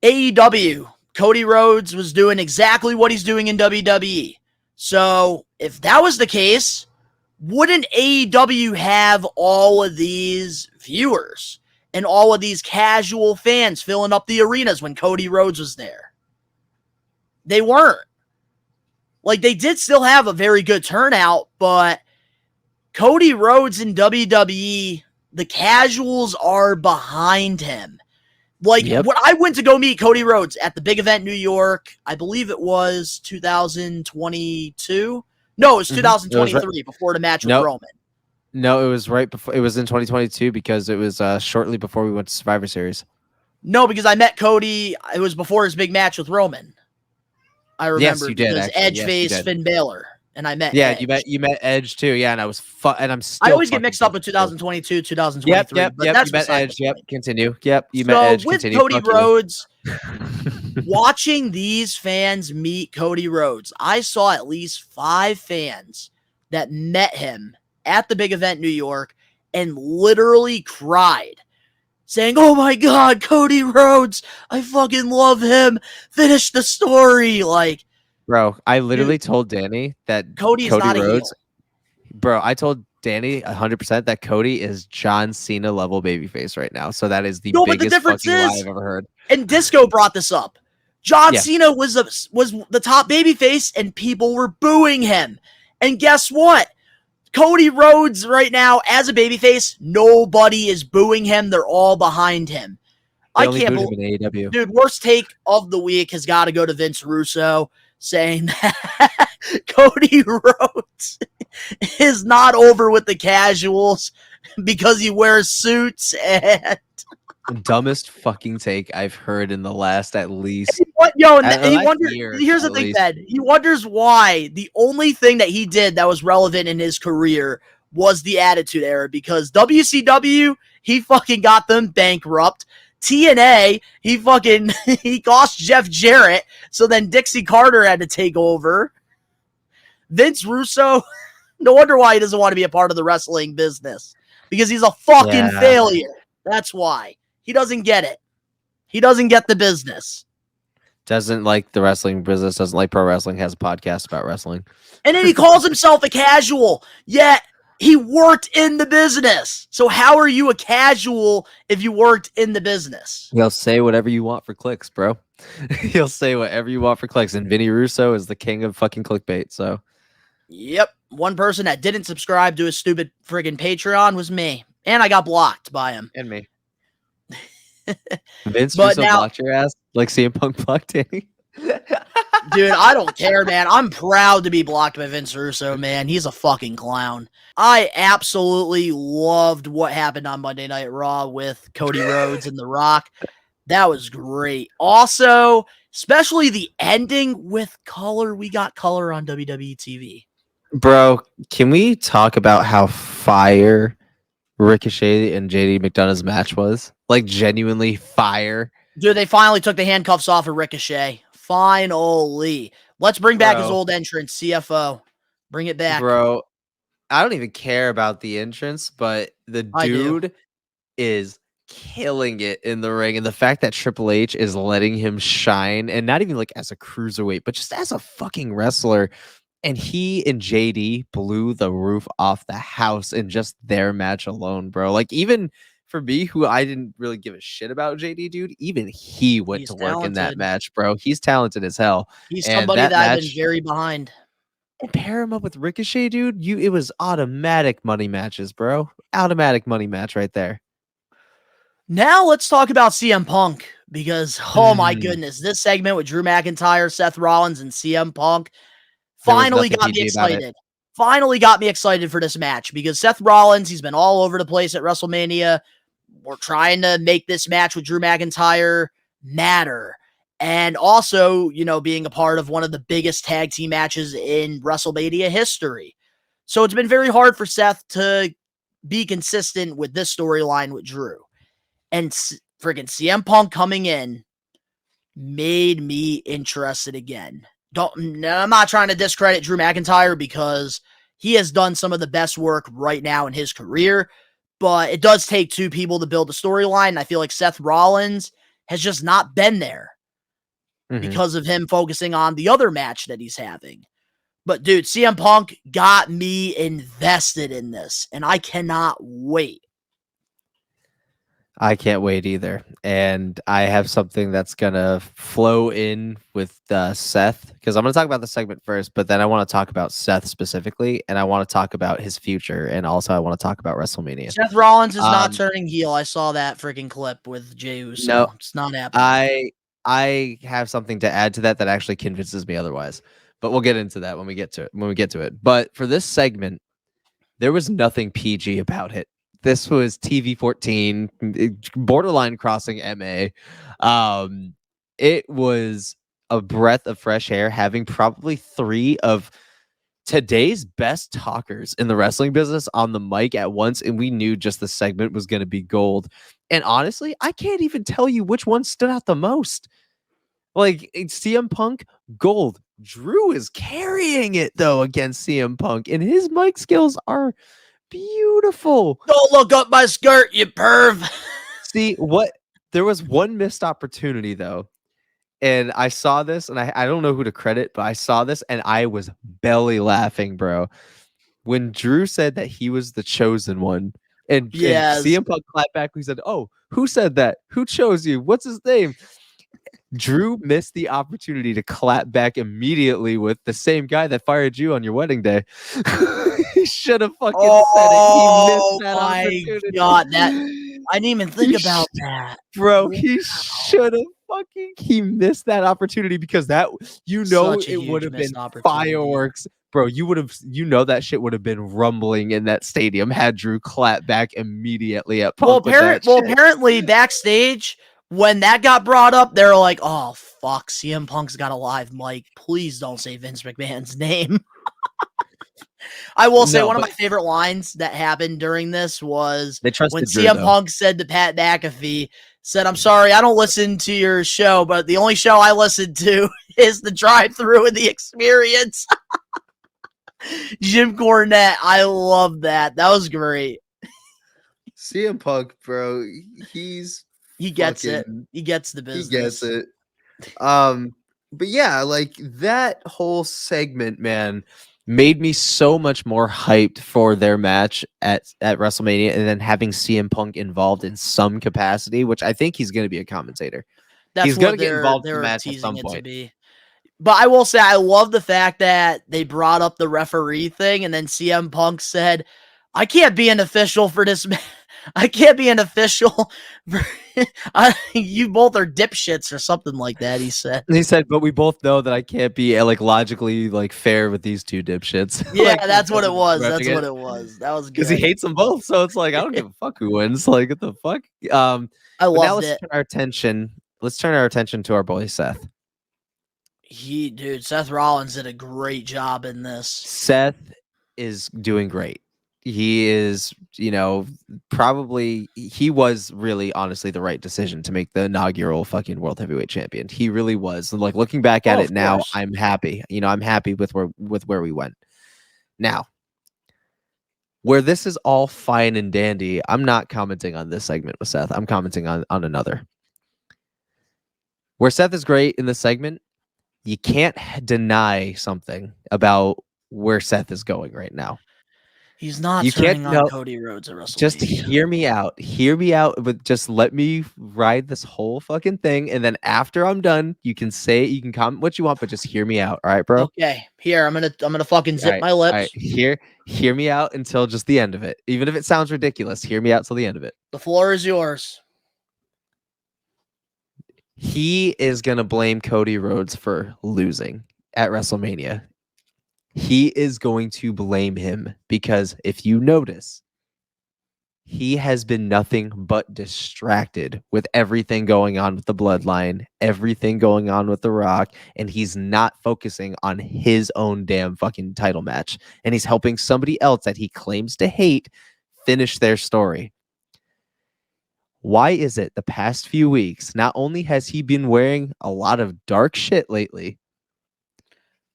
AEW, Cody Rhodes was doing exactly what he's doing in WWE. So if that was the case, wouldn't AEW have all of these viewers and all of these casual fans filling up the arenas when Cody Rhodes was there? They weren't. Like, they did still have a very good turnout, but Cody Rhodes in WWE, the casuals are behind him. Like, when I went to go meet Cody Rhodes at the big event New York, I believe it was 2022. No, it was 2023 before the match with Roman. No, it was right before. It was in 2022 because it was shortly before we went to Survivor Series. No, because I met Cody. It was before his big match with Roman. I remember. Yes, you did. Because Edge faced Finn Balor, and I met. Edge. you met Edge too. Yeah, and I was and I'm still. I always get mixed up with 2022, 2023. Yep. That's you met Edge. Yep. Continue. Yep. You so met Edge. with Continue. Cody Rhodes, watching these fans meet Cody Rhodes, I saw at least 5 fans that met him at the big event New York and literally cried, saying, "Oh my God, Cody Rhodes! I fucking love him. Finish the story!" Like, bro, I literally told Danny that Cody's Cody not Rhodes. a heel. Bro, I told Danny 100% that Cody is John Cena level babyface right now. So that is the biggest fucking lie I've ever heard. And Disco brought this up. John Cena was the top babyface, and people were booing him. And guess what? Cody Rhodes right now as a babyface, nobody is booing him. They're all behind him. They I only can't booed believe, him in AEW. dude. Worst take of the week has got to go to Vince Russo, saying that Cody Rhodes is not over with the casuals because he wears suits and. Dumbest fucking take I've heard in the last at least. Here's the thing, Ben. He wonders why the only thing that he did that was relevant in his career was the Attitude Era, because WCW, he fucking got them bankrupt. TNA, he cost Jeff Jarrett, so then Dixie Carter had to take over. Vince Russo, no wonder why he doesn't want to be a part of the wrestling business, because he's a fucking failure. That's why. He doesn't get it. He doesn't get the business. Doesn't like the wrestling business, doesn't like pro wrestling, has a podcast about wrestling. And then he calls himself a casual, yet he worked in the business. So how are you a casual if you worked in the business? He'll say whatever you want for clicks, bro. He'll say whatever you want for clicks. And Vinny Russo is the king of fucking clickbait, so. Yep. One person that didn't subscribe to his stupid friggin' Patreon was me. And I got blocked by him. And me. Vince Russo blocked your ass like CM Punk blocked Danny. Dude, I don't care, man. I'm proud to be blocked by Vince Russo, man. He's a fucking clown. I absolutely loved what happened on Monday Night Raw with Cody Rhodes and The Rock. That was great. Also, especially the ending with color. We got color on WWE TV. Bro, can we talk about how fire Ricochet and JD McDonough's match was? Like, genuinely fire. Dude, they finally took the handcuffs off of Ricochet. Finally. Let's bring back his old entrance, CFO. Bring it back. Bro, I don't even care about the entrance, but the dude is killing it in the ring. And the fact that Triple H is letting him shine, and not even like as a cruiserweight, but just as a fucking wrestler. And he and JD blew the roof off the house in just their match alone, bro. Like, even for me, who I didn't really give a shit about JD, dude, even he went to work in that match, bro. He's talented as hell. He's somebody that I've been very behind. And pair him up with Ricochet, dude. It was automatic money matches, bro. Automatic money match right there. Now let's talk about CM Punk because, oh my goodness, this segment with Drew McIntyre, Seth Rollins, and CM Punk There was finally nothing got me PG about it. excited. Finally got me excited for this match because Seth Rollins, he's been all over the place at WrestleMania. We're trying to make this match with Drew McIntyre matter. And also, being a part of one of the biggest tag team matches in WrestleMania history. So it's been very hard for Seth to be consistent with this storyline with Drew. And friggin' CM Punk coming in made me interested again. I'm not trying to discredit Drew McIntyre because he has done some of the best work right now in his career, but it does take two people to build a storyline. And I feel like Seth Rollins has just not been there because of him focusing on the other match that he's having. But dude, CM Punk got me invested in this, and I cannot wait. I can't wait either. And I have something that's going to flow in with Seth, because I'm going to talk about the segment first, but then I want to talk about Seth specifically, and I want to talk about his future, and also I want to talk about WrestleMania. Seth Rollins is not turning heel. I saw that freaking clip with Jey Uso. No, it's not happening. I have something to add to that actually convinces me otherwise, but we'll get into that when we get to it. But for this segment, there was nothing PG about it. This was TV 14, borderline crossing MA. It was a breath of fresh air, having probably three of today's best talkers in the wrestling business on the mic at once, and we knew just the segment was going to be gold. And honestly, I can't even tell you which one stood out the most. Like, CM Punk, gold. Drew is carrying it, though, against CM Punk, and his mic skills are beautiful. Don't look up my skirt, you perv. See, there was one missed opportunity, though, and I saw this, and I don't know who to credit, but I saw this, and I was belly laughing, bro. When Drew said that he was the chosen one, and CM Punk clapped back, he said, "Oh, who said that? Who chose you? What's his name?" Drew missed the opportunity to clap back immediately with the same guy that fired you on your wedding day. He should have fucking said it. He missed that opportunity. God, I didn't even think about that. Bro, he should have he missed that opportunity because that, it would have been fireworks. Bro, that shit would have been rumbling in that stadium had Drew clapped back immediately at Punk. Apparently backstage, when that got brought up, they were like, oh, fuck, CM Punk's got a live mic. Please don't say Vince McMahon's name. I will say one of my favorite lines that happened during this was when CM Punk said to Pat McAfee, said, "I'm sorry, I don't listen to your show, but the only show I listen to is the Drive-Thru and the Experience." Jim Cornette, I love that. That was great. CM Punk, bro, he gets it. He gets the business. He gets it. But yeah, like that whole segment, man, made me so much more hyped for their match at WrestleMania, and then having CM Punk involved in some capacity, which I think he's going to be a commentator. He's going to get involved in the match at some point. But I will say, I love the fact that they brought up the referee thing, and then CM Punk said, "I can't be an official for this match. I can't be an official. You both are dipshits," or something like that. He said. "But we both know that I can't be logically fair with these two dipshits." Yeah, that's what it was. That's what it was. That was good because he hates them both. So it's like, I don't give a fuck who wins. Like, what the fuck? I loved now it. Let's turn our attention to our boy Seth. Seth Rollins did a great job in this. Seth is doing great. He is, probably, he was really honestly the right decision to make the inaugural fucking world heavyweight champion. He really was. Like, looking back at it now, I'm happy. I'm happy with where we went. Now, where this is all fine and dandy, I'm not commenting on this segment with Seth. I'm commenting on another. Where Seth is great in this segment, you can't deny something about where Seth is going right now. He's not turning on Cody Rhodes at WrestleMania. Just hear me out. Hear me out, but just let me ride this whole fucking thing, and then after I'm done, you can comment what you want, but just hear me out. All right, bro? Okay. Here, I'm gonna fucking zip my lips. All right. Hear me out until just the end of it. Even if it sounds ridiculous, hear me out till the end of it. The floor is yours. He is going to blame Cody Rhodes for losing at WrestleMania. He is going to blame him because if you notice, he has been nothing but distracted with everything going on with the bloodline, everything going on with The Rock, and he's not focusing on his own damn fucking title match. And he's helping somebody else that he claims to hate finish their story. Why is it the past few weeks, not only has he been wearing a lot of dark shit lately,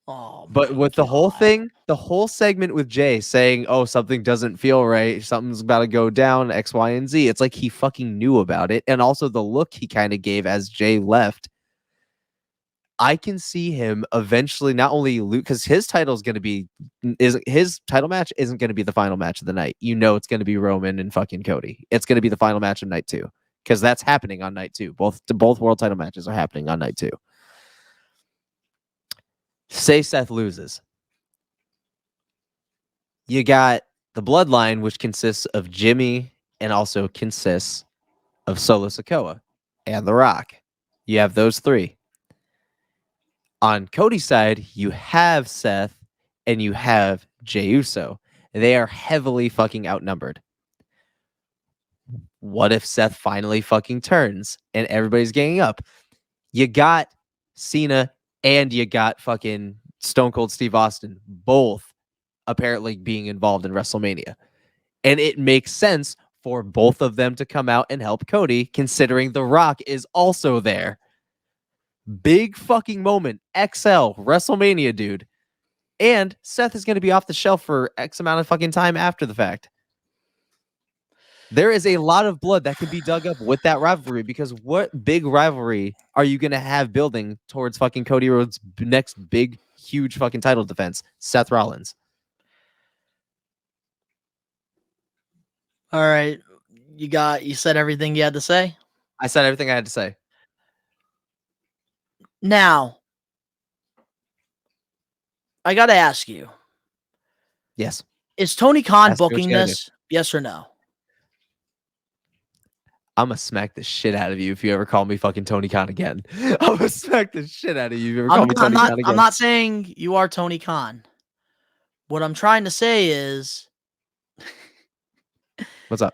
but with the whole thing, the whole segment with Jay saying, oh, something doesn't feel right, something's about to go down, X, Y, and Z. It's like he fucking knew about it. And also the look he kind of gave as Jay left. I can see him eventually not only lose, because his title is going to be, his title match isn't going to be the final match of the night. You know, it's going to be Roman and fucking Cody. It's going to be the final match of night 2, because that's happening on night 2. Both world title matches are happening on night 2. Say Seth loses. You got the bloodline, which consists of Jimmy and also consists of Solo Sikoa and The Rock. You have those 3. On Cody's side, you have Seth and you have Jey Uso. They are heavily fucking outnumbered. What if Seth finally fucking turns and everybody's ganging up? You got Cena and you got fucking Stone Cold Steve Austin, both apparently being involved in WrestleMania. And it makes sense for both of them to come out and help Cody, considering The Rock is also there. Big fucking moment. XL, WrestleMania, dude. And Seth is going to be off the shelf for X amount of fucking time after the fact. There is a lot of blood that can be dug up with that rivalry, because what big rivalry are you going to have building towards fucking Cody Rhodes' next big, huge fucking title defense? Seth Rollins. All right. You said everything you had to say? I said everything I had to say. Now, I got to ask you. Yes. Is Tony Khan Ask me what booking you gotta this? Yes or no? I'm going to smack the shit out of you if you ever call me fucking Tony Khan again. I'm going to smack the shit out of you if you ever call me Tony Khan again. I'm not saying you are Tony Khan. What I'm trying to say is... What's up?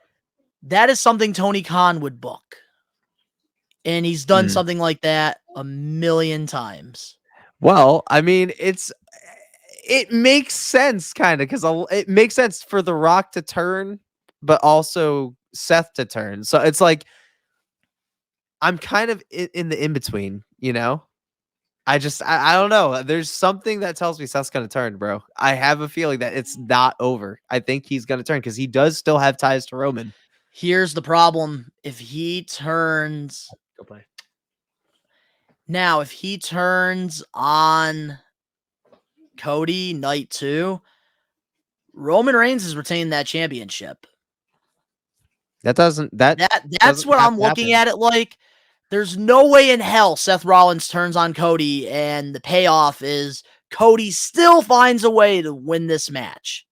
That is something Tony Khan would book. And he's done something like that a million times. Well, I mean, it makes sense kind of, because it makes sense for The Rock to turn, but also Seth to turn. So it's like, I'm kind of in the in-between, you know? I don't know. There's something that tells me Seth's going to turn, bro. I have a feeling that it's not over. I think he's going to turn because he does still have ties to Roman. Here's the problem. If he turns... Go play. Now, if he turns on Cody night 2, Roman Reigns has retained that championship. That's what I'm looking at it like. There's no way in hell Seth Rollins turns on Cody and the payoff is Cody still finds a way to win this match.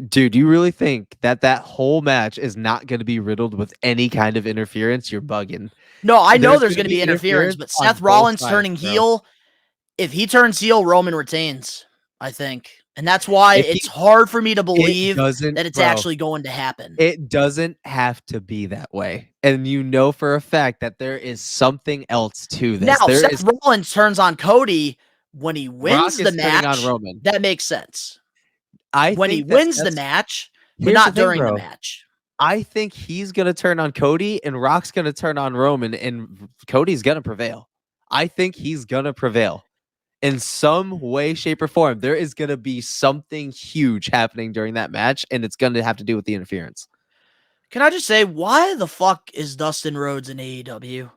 Dude, you really think that whole match is not going to be riddled with any kind of interference? You're bugging. No, I know there's going to be interference, but Seth Rollins turning heel, if he turns heel, Roman retains, I think. And that's why it's hard for me to believe that it's actually going to happen. It doesn't have to be that way. And you know for a fact that there is something else to this. Now, Seth Rollins turns on Cody when he wins the match. On Roman. That makes sense. When he wins the match, but not during the match. I think he's going to turn on Cody and Rock's going to turn on Roman and Cody's going to prevail. I think he's going to prevail in some way, shape, or form. There is going to be something huge happening during that match, and it's going to have to do with the interference. Can I just say, why the fuck is Dustin Rhodes in AEW?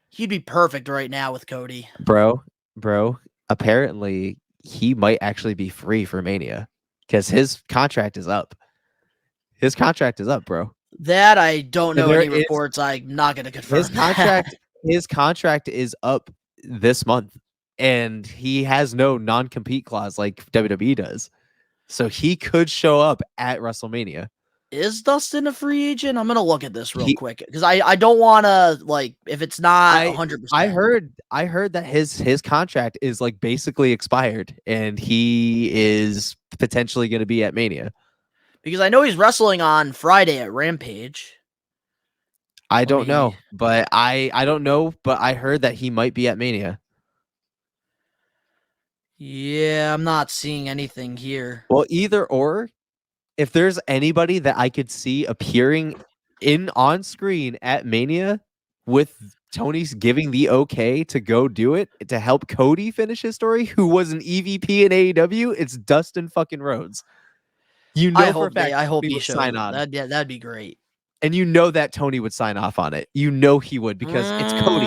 He'd be perfect right now with Cody. Bro, apparently he might actually be free for Mania because his contract is up. His contract is up, bro. That I don't know any reports. I'm not going to confirm his contract is up this month, and he has no non-compete clause like WWE does. So he could show up at WrestleMania. Is Dustin a free agent? I'm gonna look at this real quick because I don't want to, like, if it's not 100%. I heard that his contract is like basically expired and he is potentially going to be at Mania. Because I know he's wrestling on Friday at Rampage. I don't know, but I don't know, but I heard that he might be at Mania. Yeah, I'm not seeing anything here. Well, either or, if there's anybody that I could see appearing on screen at Mania with Tony's giving the okay to go do it to help Cody finish his story, who was an EVP in AEW, it's Dustin fucking Rhodes. You know, I hope he should sign on. That'd be great. And you know that Tony would sign off on it. You know he would because it's Cody.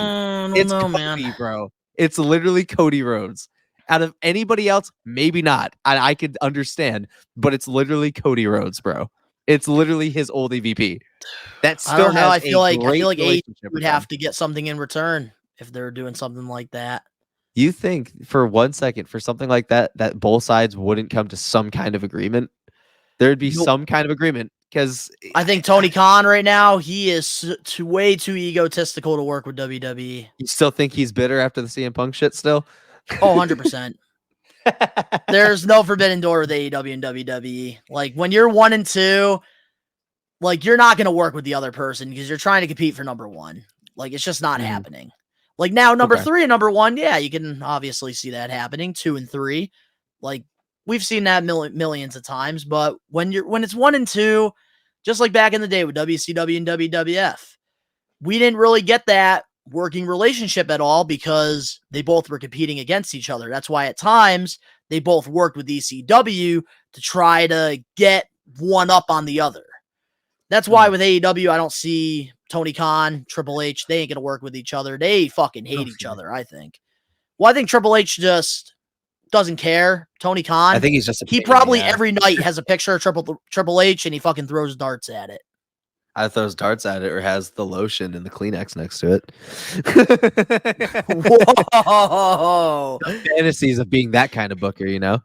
It's Cody, man. Bro. It's literally Cody Rhodes. Out of anybody else, maybe not. I could understand, but it's literally Cody Rhodes, bro. It's literally his old EVP. That still I don't know. has I feel like AEW would would have to get something in return if they're doing something like that. You think for 1 second for something like that both sides wouldn't come to some kind of agreement? There'd be some kind of agreement because I think Tony Khan right now, he is way too egotistical to work with WWE. You still think he's bitter after the CM Punk shit still? Oh, 100%. There's no forbidden door with AEW and WWE. Like, when you're 1 and 2, like, you're not going to work with the other person because you're trying to compete for number 1. Like, it's just not happening. Like, now number 3 and number 1, yeah, you can obviously see that happening. 2 and 3, like, we've seen that millions of times. But when it's 1 and 2, just like back in the day with WCW and WWF, we didn't really get that working relationship at all because they both were competing against each other. That's why at times they both worked with ECW to try to get one up on the other. That's why with AEW, I don't see Tony Khan, Triple H, they ain't going to work with each other. They fucking hate each other, I think. Well, I think Triple H just doesn't care. Tony Khan, I think he's just he probably every night has a picture of Triple H and he fucking throws darts at it. I throws darts at it or has the lotion and the Kleenex next to it. Whoa. Fantasies of being that kind of booker, you know?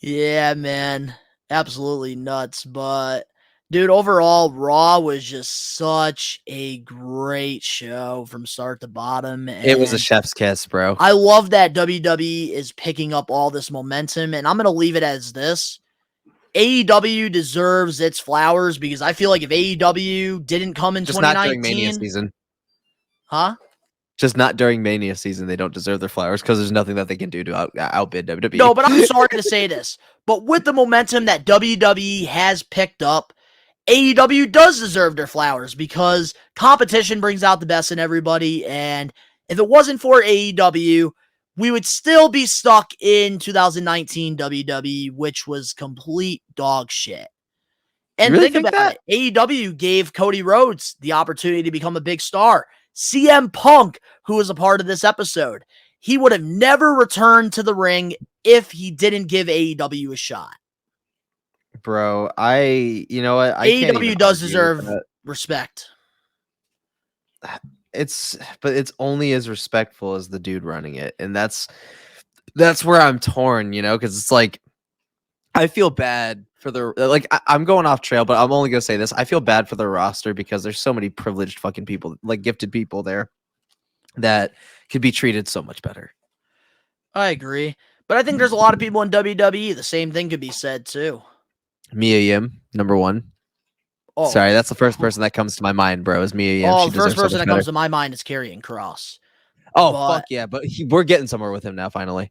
Yeah, man. Absolutely nuts. But, dude, overall, Raw was just such a great show from start to bottom. And it was a chef's kiss, bro. I love that WWE is picking up all this momentum, and I'm going to leave it as this. AEW deserves its flowers because I feel like if AEW didn't come in just 2019, not during Mania season. Huh? Just not during Mania season. They don't deserve their flowers because there's nothing that they can do to outbid WWE. No, but I'm sorry to say this, but with the momentum that WWE has picked up, AEW does deserve their flowers because competition brings out the best in everybody. And if it wasn't for AEW, we would still be stuck in 2019 WWE, which was complete dog shit. And really think about it. AEW gave Cody Rhodes the opportunity to become a big star. CM Punk, who was a part of this episode, he would have never returned to the ring if he didn't give AEW a shot. Bro, you know what? AEW does deserve respect. But it's only as respectful as the dude running it. And that's where I'm torn, you know, because it's like, I feel bad for I'm going off trail, but I'm only going to say this. I feel bad for the roster because there's so many privileged fucking people, like gifted people there that could be treated so much better. I agree. But I think there's a lot of people in WWE. The same thing could be said too. Mia Yim, number 1. Oh. Sorry, that's the first person that comes to my mind, bro, is Mia Yim. Oh, the first person that comes to my mind is Karrion Kross. Oh, fuck yeah, but we're getting somewhere with him now, finally.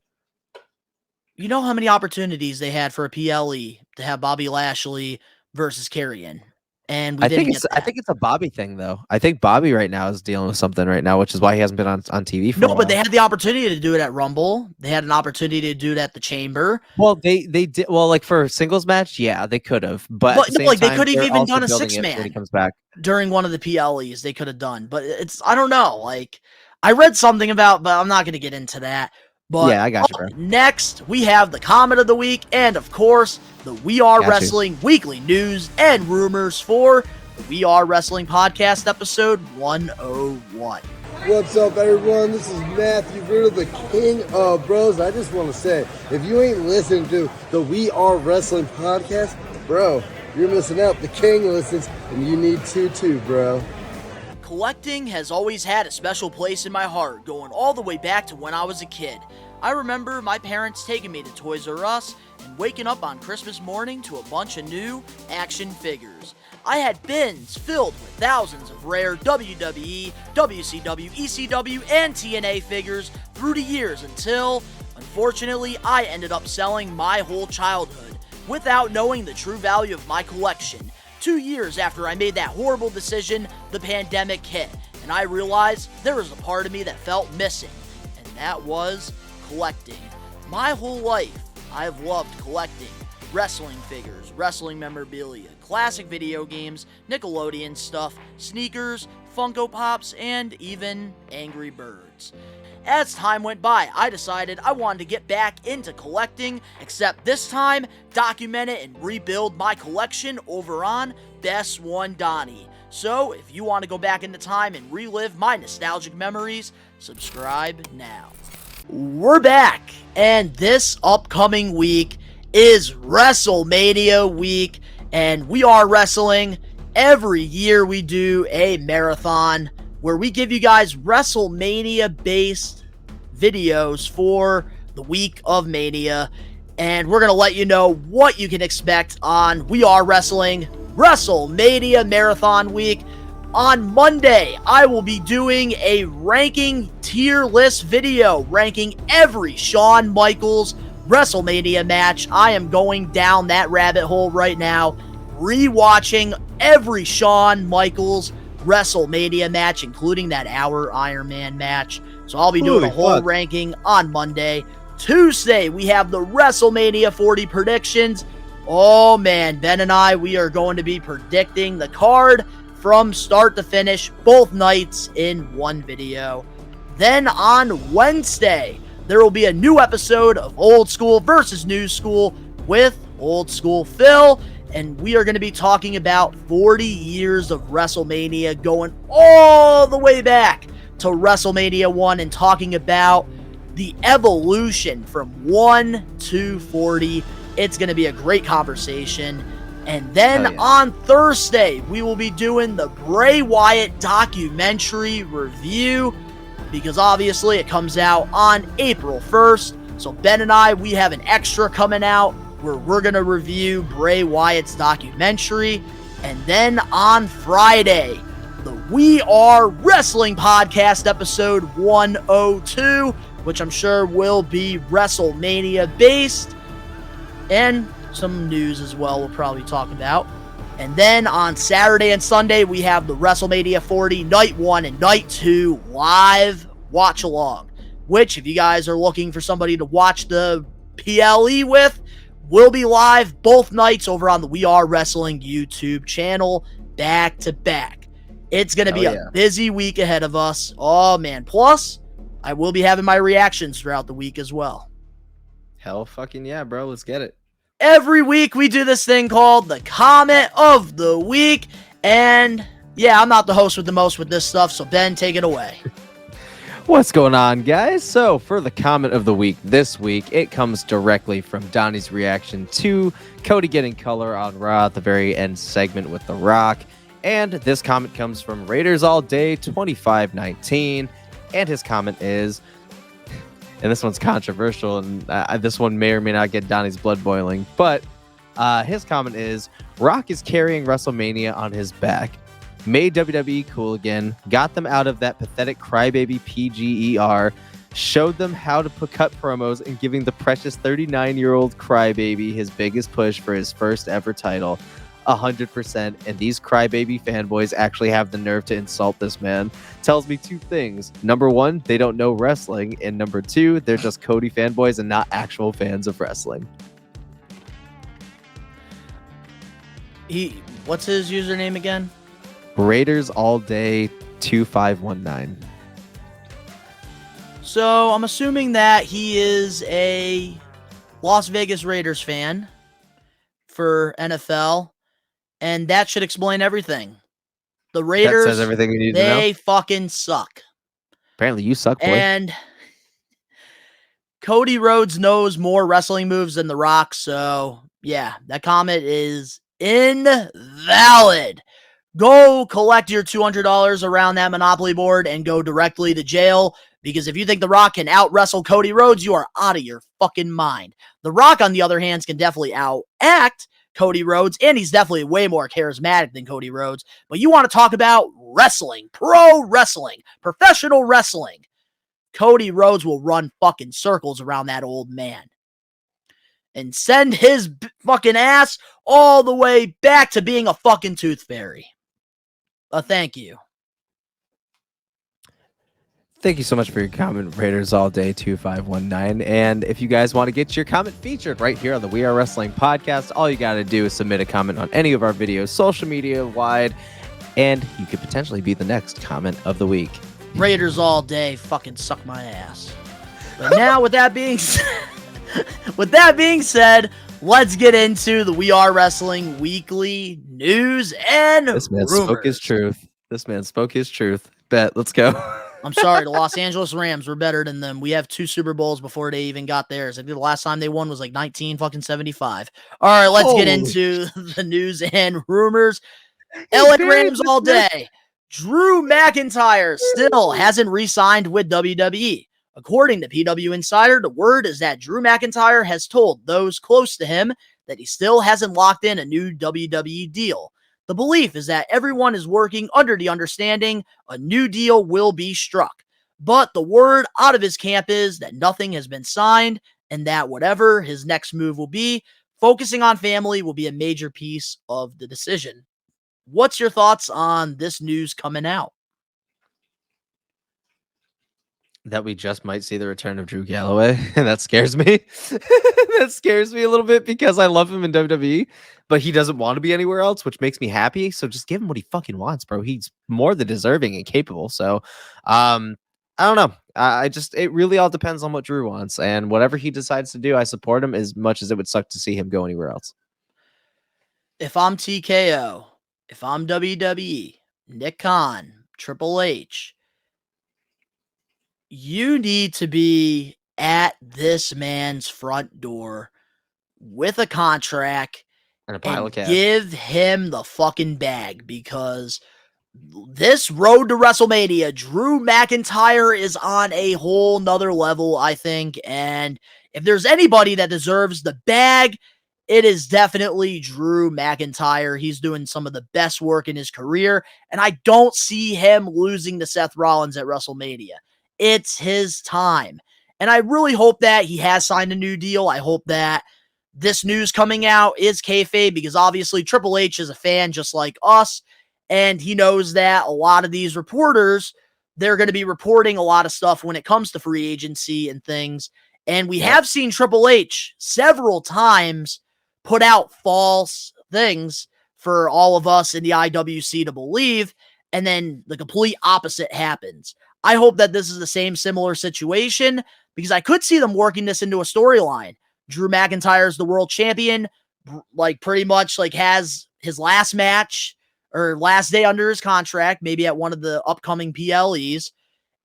You know how many opportunities they had for a PLE to have Bobby Lashley versus Karrion? And I think it's a Bobby thing, though. I think Bobby right now is dealing with something right now, which is why he hasn't been on TV for a while. But they had the opportunity to do it at Rumble. They had an opportunity to do it at the Chamber. Well, they did. Well, like for a singles match, yeah, they could have. But they could have even done a 6-man when he comes back during one of the PLEs. They could have done, but I don't know. Like I read something about, but I'm not going to get into that. But yeah, I got you, bro. Next, we have the comment of the week, and of course, the We Are Wrestling weekly news and rumors for the We Are Wrestling podcast episode 101. What's up, everyone? This is Matthew Riddle, the king of bros. I just want to say, if you ain't listening to the We Are Wrestling podcast, bro, you're missing out. The king listens, and you need to too, bro. Collecting has always had a special place in my heart, going all the way back to when I was a kid. I remember my parents taking me to Toys R Us and waking up on Christmas morning to a bunch of new action figures. I had bins filled with thousands of rare WWE, WCW, ECW, and TNA figures through the years until, unfortunately, I ended up selling my whole childhood without knowing the true value of my collection. 2 years after I made that horrible decision, the pandemic hit, and I realized there was a part of me that felt missing, and that was collecting. My whole life, I have loved collecting wrestling figures, wrestling memorabilia, classic video games, Nickelodeon stuff, sneakers, Funko Pops, and even Angry Birds. As time went by, I decided I wanted to get back into collecting, except this time, document it and rebuild my collection over on Best One Donnie. So, if you want to go back into time and relive my nostalgic memories, subscribe now. We're back, and this upcoming week is WrestleMania week, and we are wrestling. Every year we do a marathon where we give you guys WrestleMania-based videos for the week of Mania, and we're going to let you know what you can expect on We Are Wrestling WrestleMania Marathon Week. On Monday, I will be doing a ranking tier list video, ranking every Shawn Michaels WrestleMania match. I am going down that rabbit hole right now, rewatching every Shawn Michaels WrestleMania match, including that hour Iron Man match. So I'll be doing a whole ranking on Monday. Tuesday, we have the WrestleMania 40 predictions. Oh man, Ben and I, we are going to be predicting the card from start to finish, both nights in one video. Then on Wednesday, there will be a new episode of Old School versus New School with Old School Phil, and we are going to be talking about 40 years of WrestleMania, going all the way back to WrestleMania 1 and talking about the evolution from 1 to 40. It's going to be a great conversation. And then on Thursday, we will be doing the Bray Wyatt documentary review, because obviously it comes out on April 1st. So Ben and I, we have an extra coming out where we're going to review Bray Wyatt's documentary. And then on Friday, the We Are Wrestling Podcast episode 102, which I'm sure will be WrestleMania based, and some news as well we'll probably talk about. And then on Saturday and Sunday, we have the WrestleMania 40 Night 1 and Night 2 live watch along, which if you guys are looking for somebody to watch the PLE with, will be live both nights over on the We Are Wrestling YouTube channel, back to back. It's going to be a busy week ahead of us. Oh man, plus I will be having my reactions throughout the week as well. Hell fucking yeah, bro. Let's get it. Every week we do this thing called the Comment of the Week. And yeah, I'm not the host with the most with this stuff, so Ben, take it away. What's going on, guys? So for the Comment of the Week this week, it comes directly from Donnie's reaction to Cody getting color on Raw at the very end segment with The Rock. And this comment comes from Raiders All Day 2519. And his comment is, and this one's controversial, and this one may or may not get Donnie's blood boiling, but his comment is, Rock is carrying WrestleMania on his back, made WWE cool again, got them out of that pathetic crybaby PGER, showed them how to cut promos, and giving the precious 39-year-old crybaby his biggest push for his first ever title. 100%, and these crybaby fanboys actually have the nerve to insult this man. Tells me two things. Number one, they don't know wrestling, and number two, they're just Cody fanboys and not actual fans of wrestling. What's his username again? Raiders All Day 2519. So I'm assuming that he is a Las Vegas Raiders fan for NFL. And that should explain everything. The Raiders, that says everything we need to know. They fucking suck. Apparently you suck, boy. And Cody Rhodes knows more wrestling moves than The Rock. So, yeah, that comment is invalid. Go collect your $200 around that Monopoly board and go directly to jail, because if you think The Rock can out-wrestle Cody Rhodes, you are out of your fucking mind. The Rock, on the other hand, can definitely out-act Cody Rhodes, and he's definitely way more charismatic than Cody Rhodes. But you want to talk about wrestling, pro wrestling, professional wrestling. Cody Rhodes will run fucking circles around that old man and send his fucking ass all the way back to being a fucking tooth fairy. Thank you. Thank you so much for your comment, Raiders All Day 2519. And if you guys want to get your comment featured right here on the We Are Wrestling podcast, all you got to do is submit a comment on any of our videos, social media wide, and you could potentially be the next comment of the week. Raiders All Day, fucking suck my ass. But now, with that being said, let's get into the We Are Wrestling weekly news and This man rumors. spoke his truth. This man spoke his truth. Bet. Let's go. I'm sorry, the Los Angeles Rams were better than them. We have 2 Super Bowls before they even got theirs. I think the last time they won was like 1975. All right, let's get into the news and rumors. LA Rams all day. Drew McIntyre still hasn't re-signed with WWE. According to PW Insider, the word is that Drew McIntyre has told those close to him that he still hasn't locked in a new WWE deal. The belief is that everyone is working under the understanding a new deal will be struck. But the word out of his camp is that nothing has been signed and that whatever his next move will be, focusing on family will be a major piece of the decision. What's your thoughts on this news coming out? That we just might see the return of Drew Galloway, and that scares me. That scares me a little bit because I love him in WWE, but he doesn't want to be anywhere else, which makes me happy. So just give him what he fucking wants, bro. He's more than deserving and capable. So, I don't know. It really all depends on what Drew wants, and whatever he decides to do, I support him as much as it would suck to see him go anywhere else. If I'm TKO, if I'm WWE, Nick Khan, Triple H, you need to be at this man's front door with a contract And a pile of cash. give him the fucking bag, because this road to WrestleMania, Drew McIntyre is on a whole nother level, I think. And if there's anybody that deserves the bag, it is definitely Drew McIntyre. He's doing some of the best work in his career, and I don't see him losing to Seth Rollins at WrestleMania. It's his time. And I really hope that he has signed a new deal. I hope that this news coming out is kayfabe, because obviously Triple H is a fan just like us, and he knows that a lot of these reporters, they're going to be reporting a lot of stuff when it comes to free agency and things. And we have seen Triple H several times put out false things for all of us in the IWC to believe, and then the complete opposite happens. I hope that this is the same similar situation, because I could see them working this into a storyline. Drew McIntyre is the world champion, like pretty much like has his last match or last day under his contract, maybe at one of the upcoming PLEs,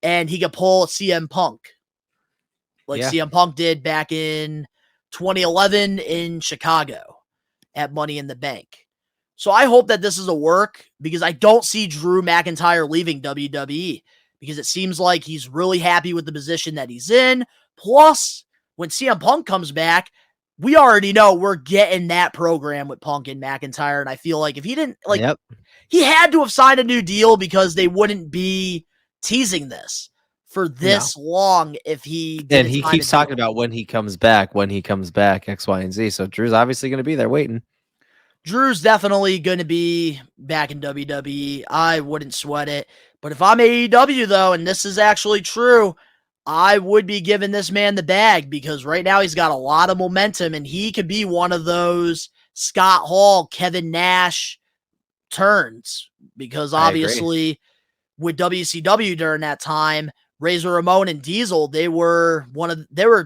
and he could pull CM Punk. Like CM Punk did back in 2011 in Chicago at Money in the Bank. So I hope that this is a work, because I don't see Drew McIntyre leaving WWE, because it seems like he's really happy with the position that he's in. Plus, when CM Punk comes back, we already know we're getting that program with Punk and McIntyre. And I feel like if he didn't, he had to have signed a new deal, because they wouldn't be teasing this for this long if he didn't. And he keeps talking about when he comes back, X, Y, and Z. So Drew's obviously going to be there waiting. Drew's definitely going to be back in WWE. I wouldn't sweat it. But if I'm AEW, though, and this is actually true, I would be giving this man the bag, because right now he's got a lot of momentum, and he could be one of those Scott Hall, Kevin Nash turns, because obviously with WCW during that time, Razor Ramon and Diesel, they were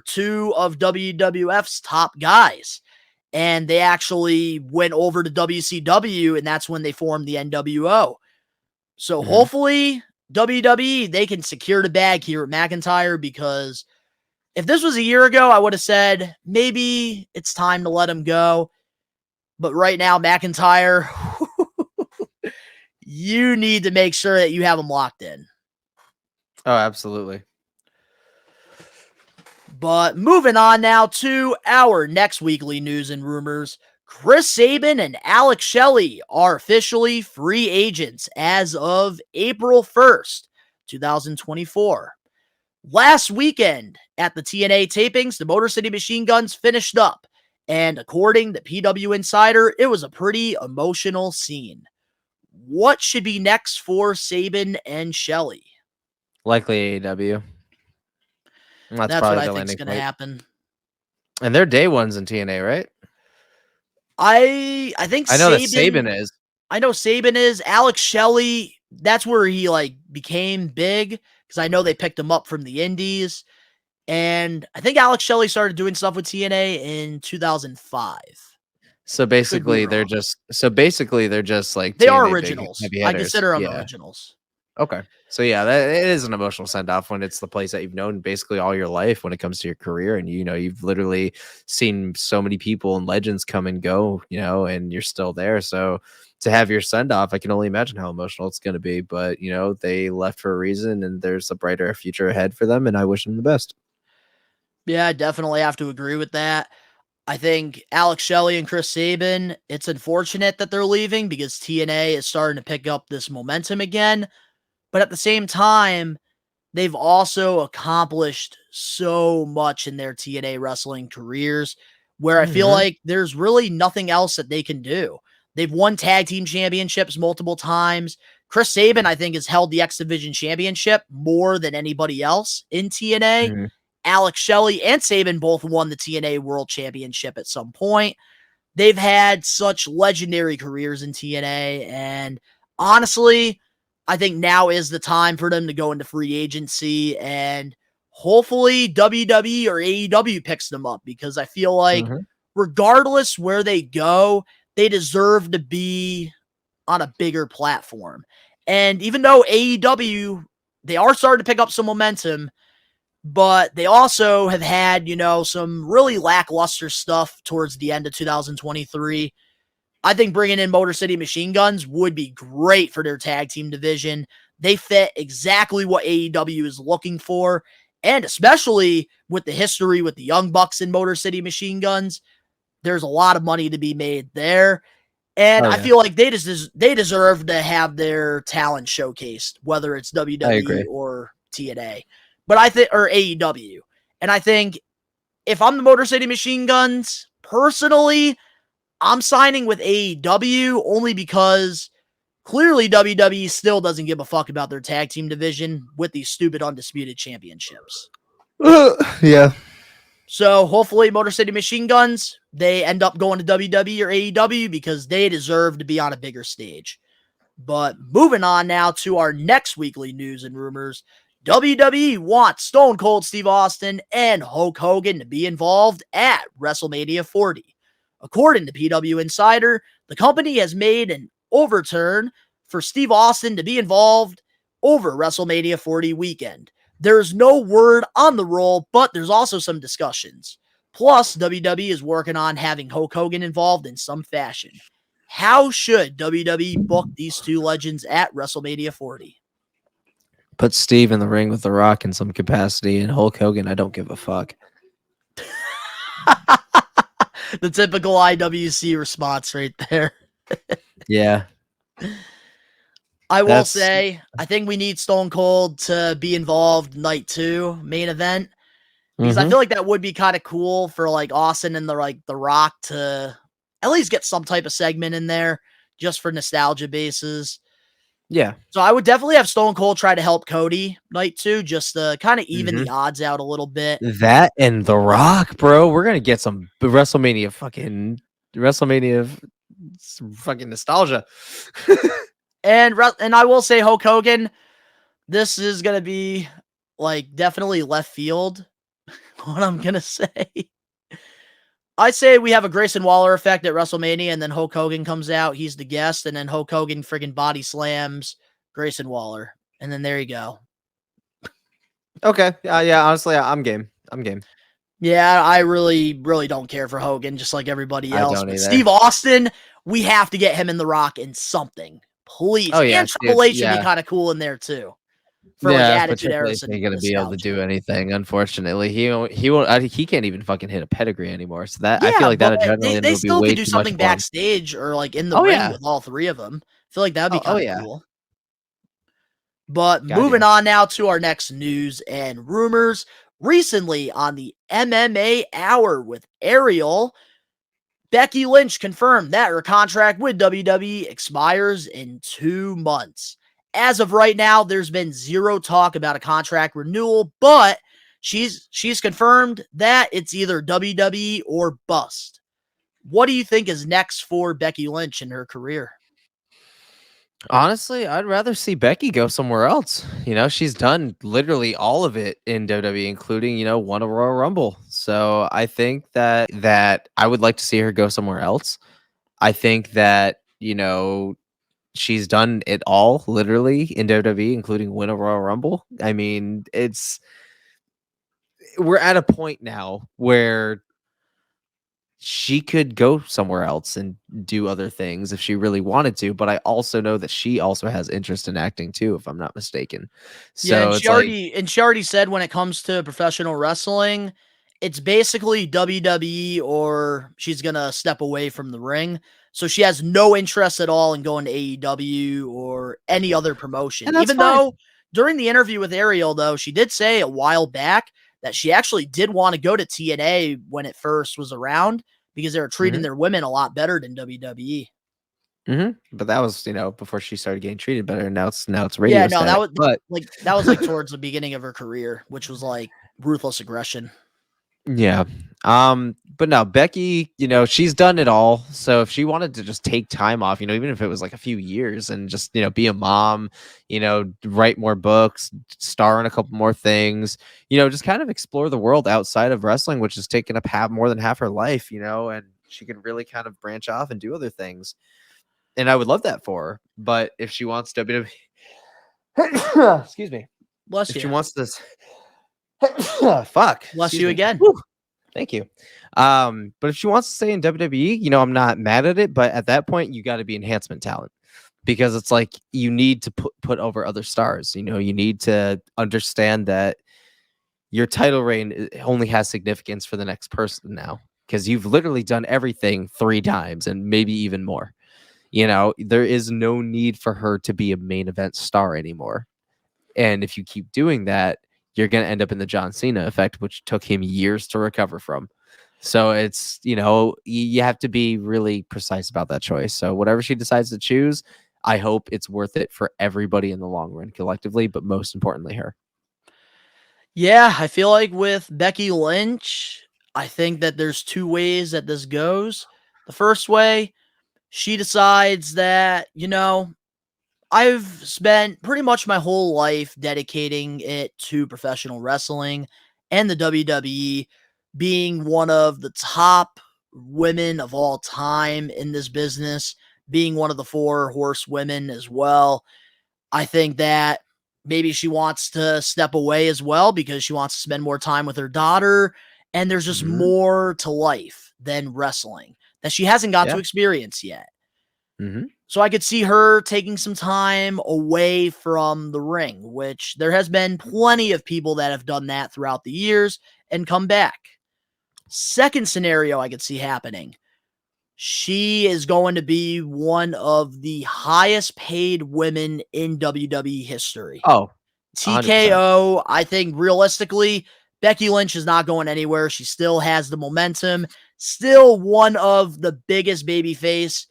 two of WWF's top guys. And they actually went over to WCW, and that's when they formed the NWO. So hopefully WWE, they can secure the bag here at McIntyre, because if this was a year ago, I would have said maybe it's time to let him go. But right now, McIntyre, you need to make sure that you have him locked in. Oh, absolutely. But moving on now to our next weekly news and rumors. Chris Sabin and Alex Shelley are officially free agents as of April 1st, 2024. Last weekend at the TNA tapings, the Motor City Machine Guns finished up. And according to PW Insider, it was a pretty emotional scene. What should be next for Sabin and Shelley? Likely AEW. That's what probably I the think is landing going to point. happen. And they're day ones in TNA, right? I think I know that Sabin is. I know Sabin is. Alex Shelley, that's where he like became big because I know they picked him up from the Indies. And I think Alex Shelley started doing stuff with TNA in 2005. So basically they're just like they are TNA big originals. heavy I hitters. consider them Yeah. originals. Okay. So yeah, it is an emotional send off when it's the place that you've known basically all your life when it comes to your career. And, you've literally seen so many people and legends come and go, and you're still there. So to have your send off, I can only imagine how emotional it's going to be. But, they left for a reason and there's a brighter future ahead for them. And I wish them the best. Yeah, I definitely have to agree with that. I think Alex Shelley and Chris Sabin, it's unfortunate that they're leaving because TNA is starting to pick up this momentum again. But at the same time, they've also accomplished so much in their TNA wrestling careers where I feel like there's really nothing else that they can do. They've won tag team championships multiple times. Chris Sabin, I think, has held the X Division championship more than anybody else in TNA. Alex Shelley and Sabin both won the TNA World Championship at some point. They've had such legendary careers in TNA, and honestly, I think now is the time for them to go into free agency, and hopefully WWE or AEW picks them up because I feel like regardless where they go, they deserve to be on a bigger platform. And even though AEW, they are starting to pick up some momentum, but they also have had, some really lackluster stuff towards the end of 2023. I think bringing in Motor City Machine Guns would be great for their tag team division. They fit exactly what AEW is looking for, and especially with the history with the Young Bucks and Motor City Machine Guns, there's a lot of money to be made there. And I feel like they deserve to have their talent showcased, whether it's WWE or TNA. But I think, or AEW. And I think if I'm the Motor City Machine Guns, personally, I'm signing with AEW only because clearly WWE still doesn't give a fuck about their tag team division with these stupid undisputed championships. Yeah. So hopefully Motor City Machine Guns, they end up going to WWE or AEW because they deserve to be on a bigger stage. But moving on now to our next weekly news and rumors. WWE wants Stone Cold Steve Austin and Hulk Hogan to be involved at WrestleMania 40. According to PW Insider, the company has made an overturn for Steve Austin to be involved over WrestleMania 40 weekend. There's no word on the roll, but there's also some discussions. Plus, WWE is working on having Hulk Hogan involved in some fashion. How should WWE book these two legends at WrestleMania 40? Put Steve in the ring with The Rock in some capacity, and Hulk Hogan, I don't give a fuck. The typical IWC response right there. Yeah. I will say, I think we need Stone Cold to be involved night 2 main event. Because I feel like that would be kind of cool for like Austin and the Rock to at least get some type of segment in there just for nostalgia bases. Yeah. So I would definitely have Stone Cold try to help Cody night 2 just to kind of even the odds out a little bit. That and The Rock, bro. We're going to get some WrestleMania fucking nostalgia. And I will say Hulk Hogan, this is going to be like definitely left field. What I'm going to say. I say we have a Grayson Waller effect at WrestleMania, and then Hulk Hogan comes out. He's the guest, and then Hulk Hogan friggin' body slams Grayson Waller. And then there you go. Okay. Yeah, honestly, I'm game. Yeah, I really, really don't care for Hogan, just like everybody I else. don't But either. Steve Austin, we have to get him in The Rock in something, please. Oh, yeah, And Triple H would be yeah. kind of cool in there too, for like Yeah, but Attitude Triple Era H ain't gonna be able to nostalgia. do anything, unfortunately. He can't even fucking hit a pedigree anymore, so that I feel Yeah, like but that adrenaline they will be still way could do too much something for him. backstage or like in the Oh, ring yeah. with all three of them. I feel like that would be Oh, kind of yeah. cool. But God, moving yeah. on now to our next news and rumors. Recently on the MMA Hour with Ariel, Becky Lynch confirmed that her contract with WWE expires in 2 months. As of right now, there's been zero talk about a contract renewal, but she's confirmed that it's either WWE or bust. What do you think is next for Becky Lynch in her career? Honestly, I'd rather see Becky go somewhere else. She's done literally all of it in WWE, including, won a Royal Rumble. So I think that I would like to see her go somewhere else. I think that, she's done it all literally in WWE, including win a Royal Rumble. I mean, we're at a point now where she could go somewhere else and do other things if she really wanted to, but I also know that she also has interest in acting too, if I'm not mistaken. Yeah, So it's like, and she already said when it comes to professional wrestling, it's basically WWE or she's gonna step away from the ring. So she has no interest at all in going to AEW or any other promotion. and that's Even fine. though during the interview with Ariel, though, she did say a while back that she actually did want to go to TNA when it first was around because they were treating Mhm. their women a lot better than WWE. But that was, before she started getting treated better. And now it's Yeah, radio no, static. But that was like towards the beginning of her career, which was like ruthless aggression. yeah. But no, Becky, she's done it all. So if she wanted to just take time off, even if it was like a few years and just, be a mom, write more books, star in a couple more things, just kind of explore the world outside of wrestling, which has taken up more than half her life, and she can really kind of branch off and do other things. And I would love that for her. But if she wants WWE, excuse me, Bless if she you. wants this, fuck, Bless excuse you me. again. Whew. Thank you. But if she wants to stay in WWE, I'm not mad at it. But at that point, you got to be enhancement talent because it's like you need to put over other stars. You need to understand that your title reign only has significance for the next person now because you've literally done everything 3 times and maybe even more. There is no need for her to be a main event star anymore. And if you keep doing that, you're going to end up in the John Cena effect, which took him years to recover from. So it's, you have to be really precise about that choice. So whatever she decides to choose, I hope it's worth it for everybody in the long run collectively, but most importantly, her. Yeah, I feel like with Becky Lynch, I think that there's 2 ways that this goes. The first way, she decides that, I've spent pretty much my whole life dedicating it to professional wrestling and the WWE being one of the top women of all time in this business, being one of the 4 horsewomen as well. I think that maybe she wants to step away as well because she wants to spend more time with her daughter. And there's just Mhm. more to life than wrestling that she hasn't got to Yeah. experience yet. Mhm. So I could see her taking some time away from the ring, which there has been plenty of people that have done that throughout the years and come back. Second scenario I could see happening. She is going to be one of the highest paid women in WWE history. Oh, 100%. TKO, I think realistically, Becky Lynch is not going anywhere. She still has the momentum, still one of the biggest babyface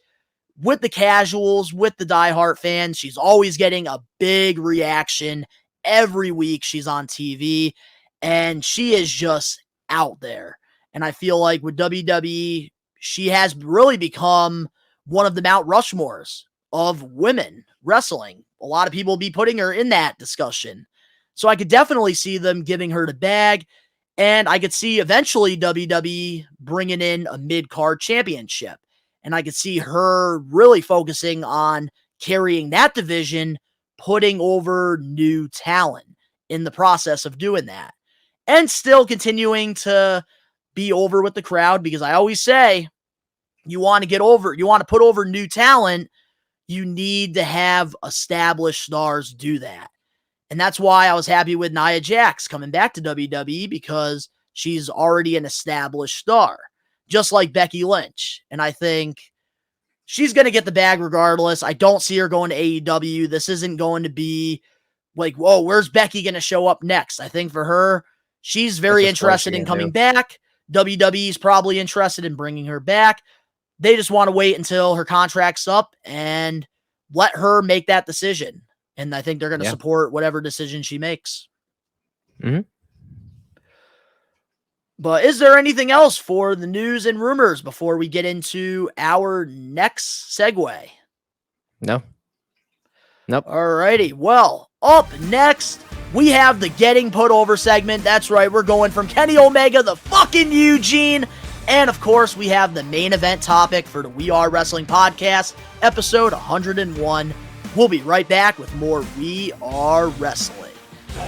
with the casuals, with the diehard fans. She's always getting a big reaction every week she's on TV, and she is just out there. And I feel like with WWE, she has really become one of the Mount Rushmores of women wrestling. A lot of people will be putting her in that discussion. So I could definitely see them giving her the bag, and I could see eventually WWE bringing in a mid-card championship. And I could see her really focusing on carrying that division, putting over new talent in the process of doing that. And still continuing to be over with the crowd, because I always say, you want to put over new talent, you need to have established stars do that. And that's why I was happy with Nia Jax coming back to WWE, because she's already an established star, just like Becky Lynch. And I think she's going to get the bag regardless. I don't see her going to AEW. This isn't going to be like, whoa, where's Becky going to show up next? I think for her, she's very interested in coming back. WWE is probably interested in bringing her back. They just want to wait until her contract's up and let her make that decision. And I think they're going to support whatever decision she makes. Mm-hmm. But is there anything else for the news and rumors before we get into our next segue? No. Nope. Alrighty. Well, up next, we have the Getting Put Over segment. That's right. We're going from Kenny Omega, the fucking Eugene. And of course, we have the main event topic for the We Are Wrestling podcast, episode 101. We'll be right back with more We Are Wrestling.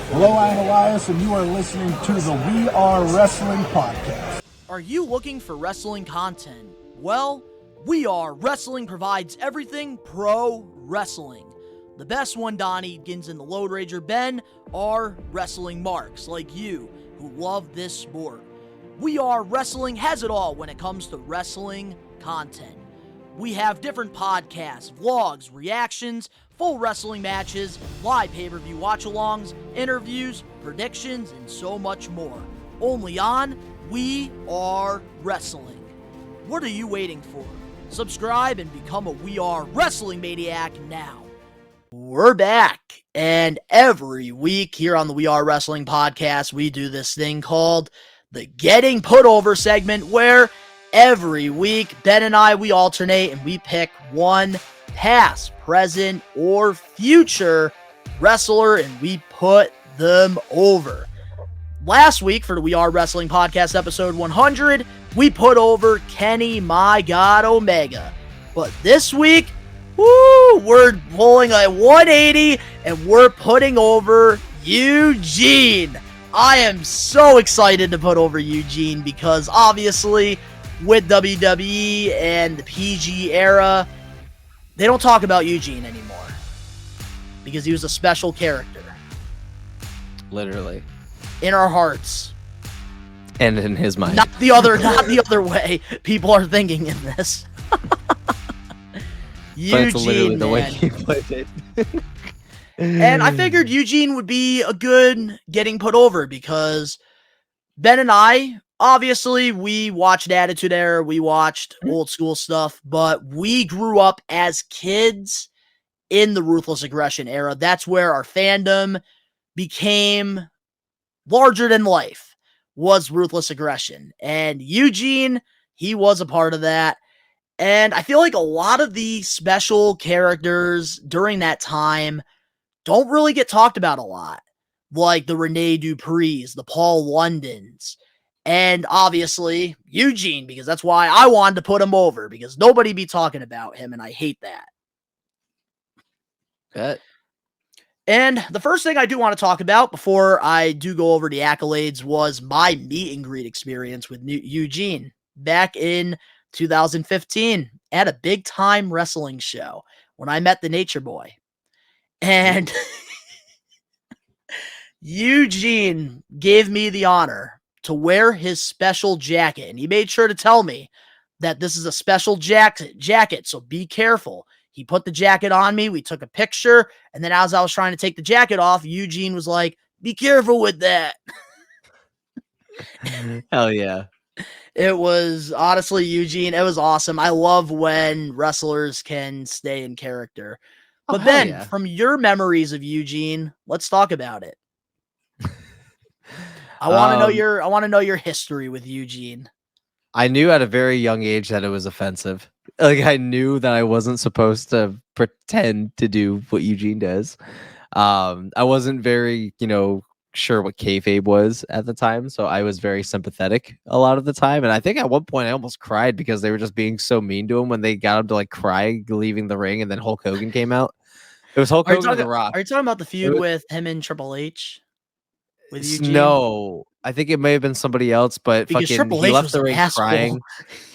Hello, I'm Elias, and you are listening to the We Are Wrestling podcast. Are you looking for wrestling content? Well, We Are Wrestling provides everything pro wrestling. The best one, Donnie, Gins, and the Load Rager Ben, are wrestling marks like you who love this sport. We Are Wrestling has it all when it comes to wrestling content. We have different podcasts, vlogs, reactions, full wrestling matches, live pay-per-view watch-alongs, interviews, predictions, and so much more. Only on We Are Wrestling. What are you waiting for? Subscribe and become a We Are Wrestling Maniac now. We're back, and every week here on the We Are Wrestling podcast, we do this thing called the Getting Put Over segment, where every week, Ben and I, we alternate and we pick one past, present, or future wrestler and we put them over. Last week for the We Are Wrestling podcast episode 100, we put over Kenny My God Omega. But this week, we're pulling a 180 and we're putting over Eugene. I am so excited to put over Eugene because obviously with WWE and the PG era, they don't talk about Eugene anymore because he was a special character. Literally. In our hearts. And in his mind. Not the other way people are thinking in this. Eugene, but it's literally the way he played it. And I figured Eugene would be a good getting put over because Ben and I, obviously, we watched Attitude Era, we watched old school stuff, but we grew up as kids in the Ruthless Aggression era. That's where our fandom became larger than life, was Ruthless Aggression. And Eugene, he was a part of that. And I feel like a lot of the special characters during that time don't really get talked about a lot. Like the Rene Duprees, the Paul Londons, and obviously Eugene, because that's why I wanted to put him over, because nobody be talking about him, and I hate that. Bet. And the first thing I do want to talk about before I do go over the accolades was my meet and greet experience with Eugene back in 2015 at a big time wrestling show when I met the Nature Boy. And Eugene gave me the honor to wear his special jacket. And he made sure to tell me that this is a special jacket, so be careful. He put the jacket on me. We took a picture. And then as I was trying to take the jacket off, Eugene was like, be careful with that. Hell yeah. It was honestly, Eugene, it was awesome. I love when wrestlers can stay in character. But then, from your memories of Eugene, let's talk about it. I want to know your history with Eugene. I knew at a very young age that it was offensive. Like I knew that I wasn't supposed to pretend to do what Eugene does. I wasn't very, sure what kayfabe was at the time, so I was very sympathetic a lot of the time. And I think at one point I almost cried because they were just being so mean to him when they got him to like cry leaving the ring, and then Hulk Hogan came out. It was Hulk Hogan and The Rock. Are you talking about the feud with him and Triple H? with Eugene? No, I think it may have been somebody else, but Because fucking Triple he H left was the an ring asshole. crying.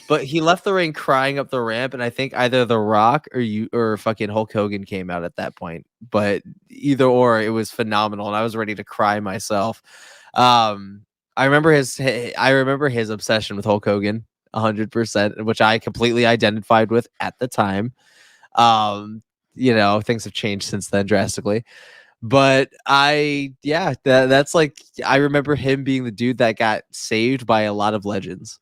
But he left the ring crying up the ramp, and I think either The Rock or fucking Hulk Hogan came out at that point. But either or, it was phenomenal, and I was ready to cry myself. I remember his obsession with Hulk Hogan 100%, which I completely identified with at the time. Things have changed since then drastically. But that's like, I remember him being the dude that got saved by a lot of legends.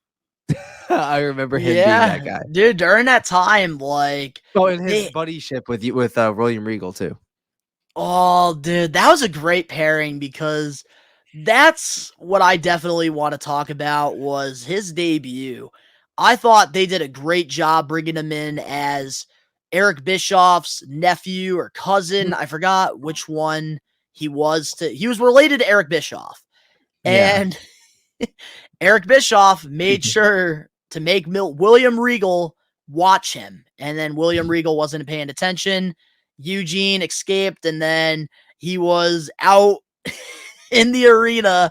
I remember him being that guy. Dude, during that time, like, Oh, and his buddyship with William Regal too. oh, dude, that was a great pairing because that's what I definitely want to talk about was his debut. I thought they did a great job bringing him in as Eric Bischoff's nephew or cousin. I forgot which one he was. He was related to Eric Bischoff. And Eric Bischoff made sure to make William Regal watch him. And then William Regal wasn't paying attention. Eugene escaped, and then he was out in the arena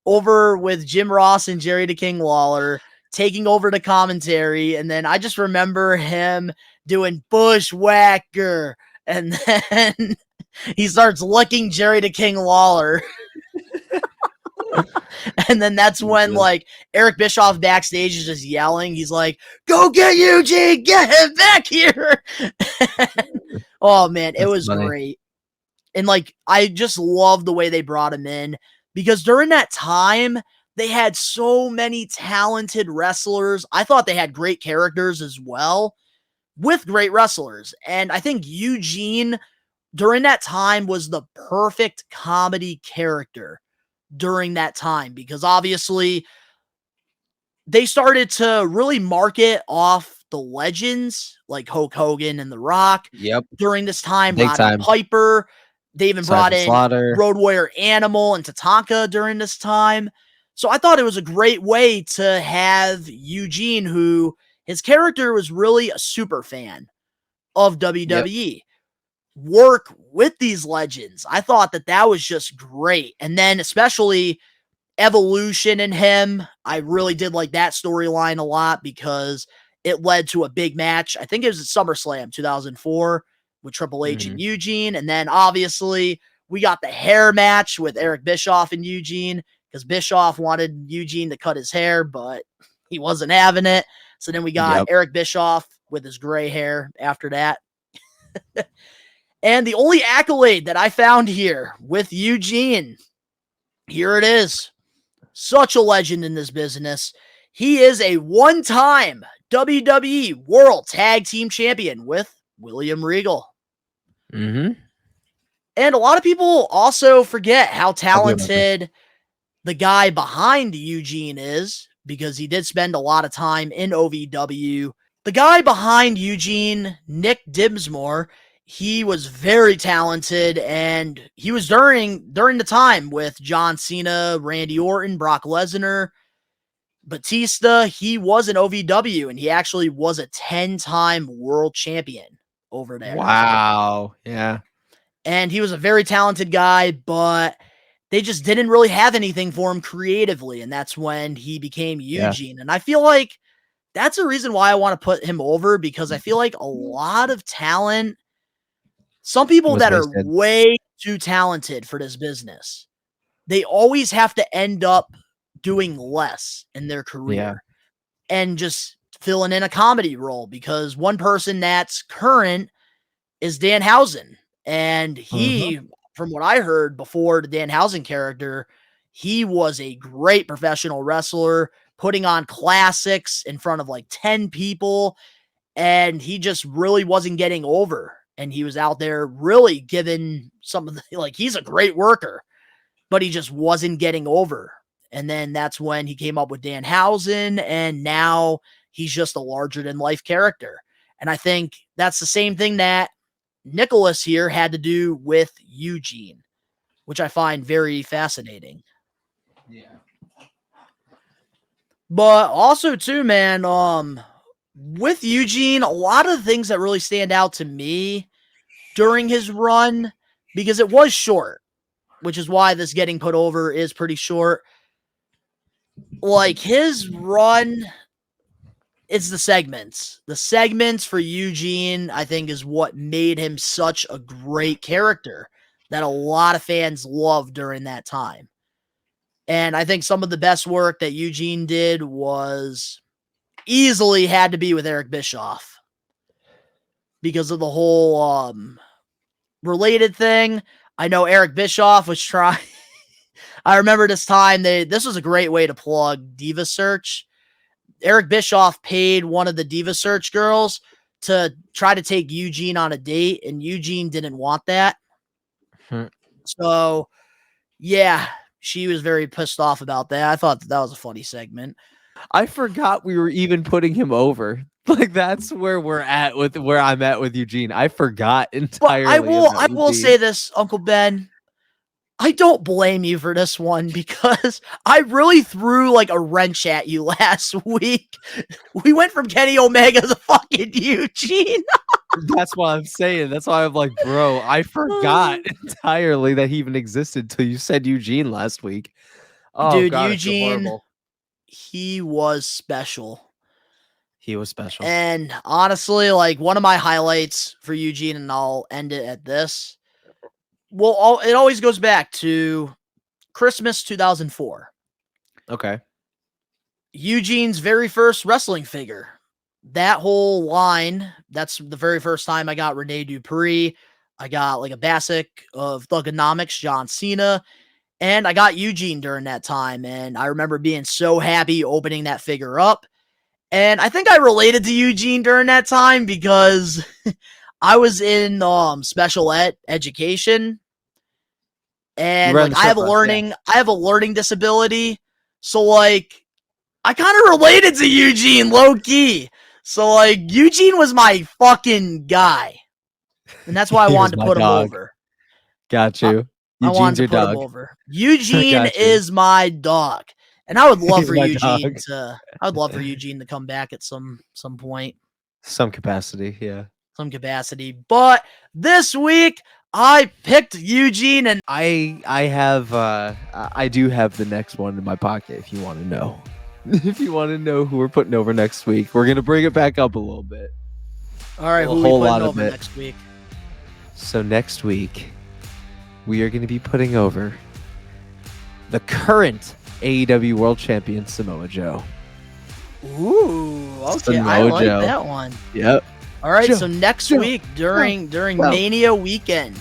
over with Jim Ross and Jerry the King Lawler, taking over the commentary. And then I just remember him doing Bushwhacker, and then he starts licking Jerry the King Lawler. And then that's when, like, Eric Bischoff backstage is just yelling. He's like, "Go get Eugene! Get him back here!" Oh, man, it was great. And, like, I just love the way they brought him in because during that time, they had so many talented wrestlers. I thought they had great characters as well with great wrestlers. And I think Eugene, during that time, was the perfect comedy character during that time because obviously they started to really market off the legends like Hulk Hogan and The Rock. Yep. During this time, Big Roddy time. Piper. They even brought in Slaughter. Road Warrior Animal and Tatanka during this time. So I thought it was a great way to have Eugene, who his character was really a super fan of WWE, work with these legends. I thought that was just great. And then especially Evolution in him, I really did like that storyline a lot because it led to a big match. I think it was at SummerSlam 2004 with Triple H and Eugene. And then obviously we got the hair match with Eric Bischoff and Eugene because Bischoff wanted Eugene to cut his hair, but he wasn't having it. So then we got Eric Bischoff with his gray hair after that. And the only accolade that I found here with Eugene, here it is. Such a legend in this business. He is a one-time WWE World Tag Team Champion with William Regal. And a lot of people also forget how talented the guy behind Eugene is because he did spend a lot of time in OVW. The guy behind Eugene, Nick Dinsmore, he was very talented, and he was during the time with John Cena, Randy Orton, Brock Lesnar, Batista. He was in OVW, and he actually was a 10-time world champion over there. Wow. Yeah. And he was a very talented guy, but they just didn't really have anything for him creatively, and that's when he became Eugene. And I feel like that's a reason why I want to put him over, because I feel like a lot of talent, some people that are way too talented for this business, they always have to end up doing less in their career and just filling in a comedy role, because one person that's current is Danhausen. And he, from what I heard before the Danhausen character, he was a great professional wrestler, putting on classics in front of like 10 people. And he just really wasn't getting over. And he was out there really giving some of the, like, he's a great worker, but he just wasn't getting over. And then that's when he came up with Danhausen, and now he's just a larger than life character. And I think that's the same thing that Nicholas here had to do with Eugene, which I find very fascinating. Yeah. But also too, man, with Eugene, a lot of the things that really stand out to me during his run, because it was short. which is why this getting put over is pretty short. Like, his run, it's the segments. The segments for Eugene, I think, is what made him such a great character that a lot of fans loved during that time. And I think some of the best work that Eugene did was easily had to be with Eric Bischoff because of the whole related thing. I know Eric Bischoff was trying. I remember this time this was a great way to plug Diva Search. Eric Bischoff paid one of the Diva Search girls to try to take Eugene on a date, and Eugene didn't want that. So, yeah, she was very pissed off about that. I thought that was a funny segment. I forgot we were even putting him over. Like, that's where I'm at with Eugene. I forgot entirely. But I will say this, Uncle Ben. I don't blame you for this one because I really threw like a wrench at you last week. We went from Kenny Omega to fucking Eugene. That's what I'm saying. That's why I'm like, bro, I forgot entirely that he even existed till you said Eugene last week. Oh, dude, God, Eugene, he was special. He was special. And honestly, like, one of my highlights for Eugene, and I'll end it at this. Well, it always goes back to Christmas 2004. Okay. Eugene's very first wrestling figure. That whole line, that's the very first time I got Rene Dupree. I got like a basic of Thugonomics, John Cena, and I got Eugene during that time. And I remember being so happy opening that figure up. And I think I related to Eugene during that time because I was in special education, and like, I have a learning disability. So like, I kind of related to Eugene low key. So like, Eugene was my fucking guy, and that's why I wanted to put him over. Got you. I wanted to put him over. Eugene is my dog, and I would love for Eugene to. I would love for Eugene to come back at some point. Some capacity, yeah. Some capacity. But this week I picked Eugene, and I do have the next one in my pocket if you want to know. If you want to know who we're putting over next week, we're gonna bring it back up a little bit. All right, who are we putting over next week? So next week we are going to be putting over the current AEW World Champion Samoa Joe. Ooh, okay, I like that one. Yep. All right, so next week during Mania weekend,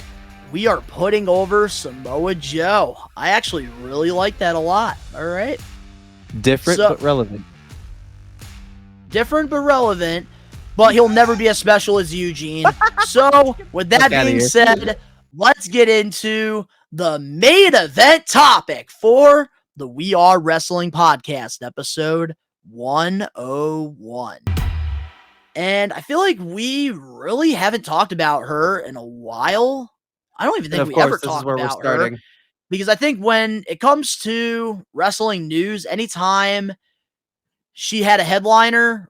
we are putting over Samoa Joe. I actually really like that a lot. All right. Different but relevant. Different but relevant, but he'll never be as special as Eugene. So, with that being said, let's get into the main event topic for the We Are Wrestling podcast, episode 101. And I feel like we really haven't talked about her in a while. I don't even think we ever talked about her. Because I think when it comes to wrestling news, anytime she had a headliner,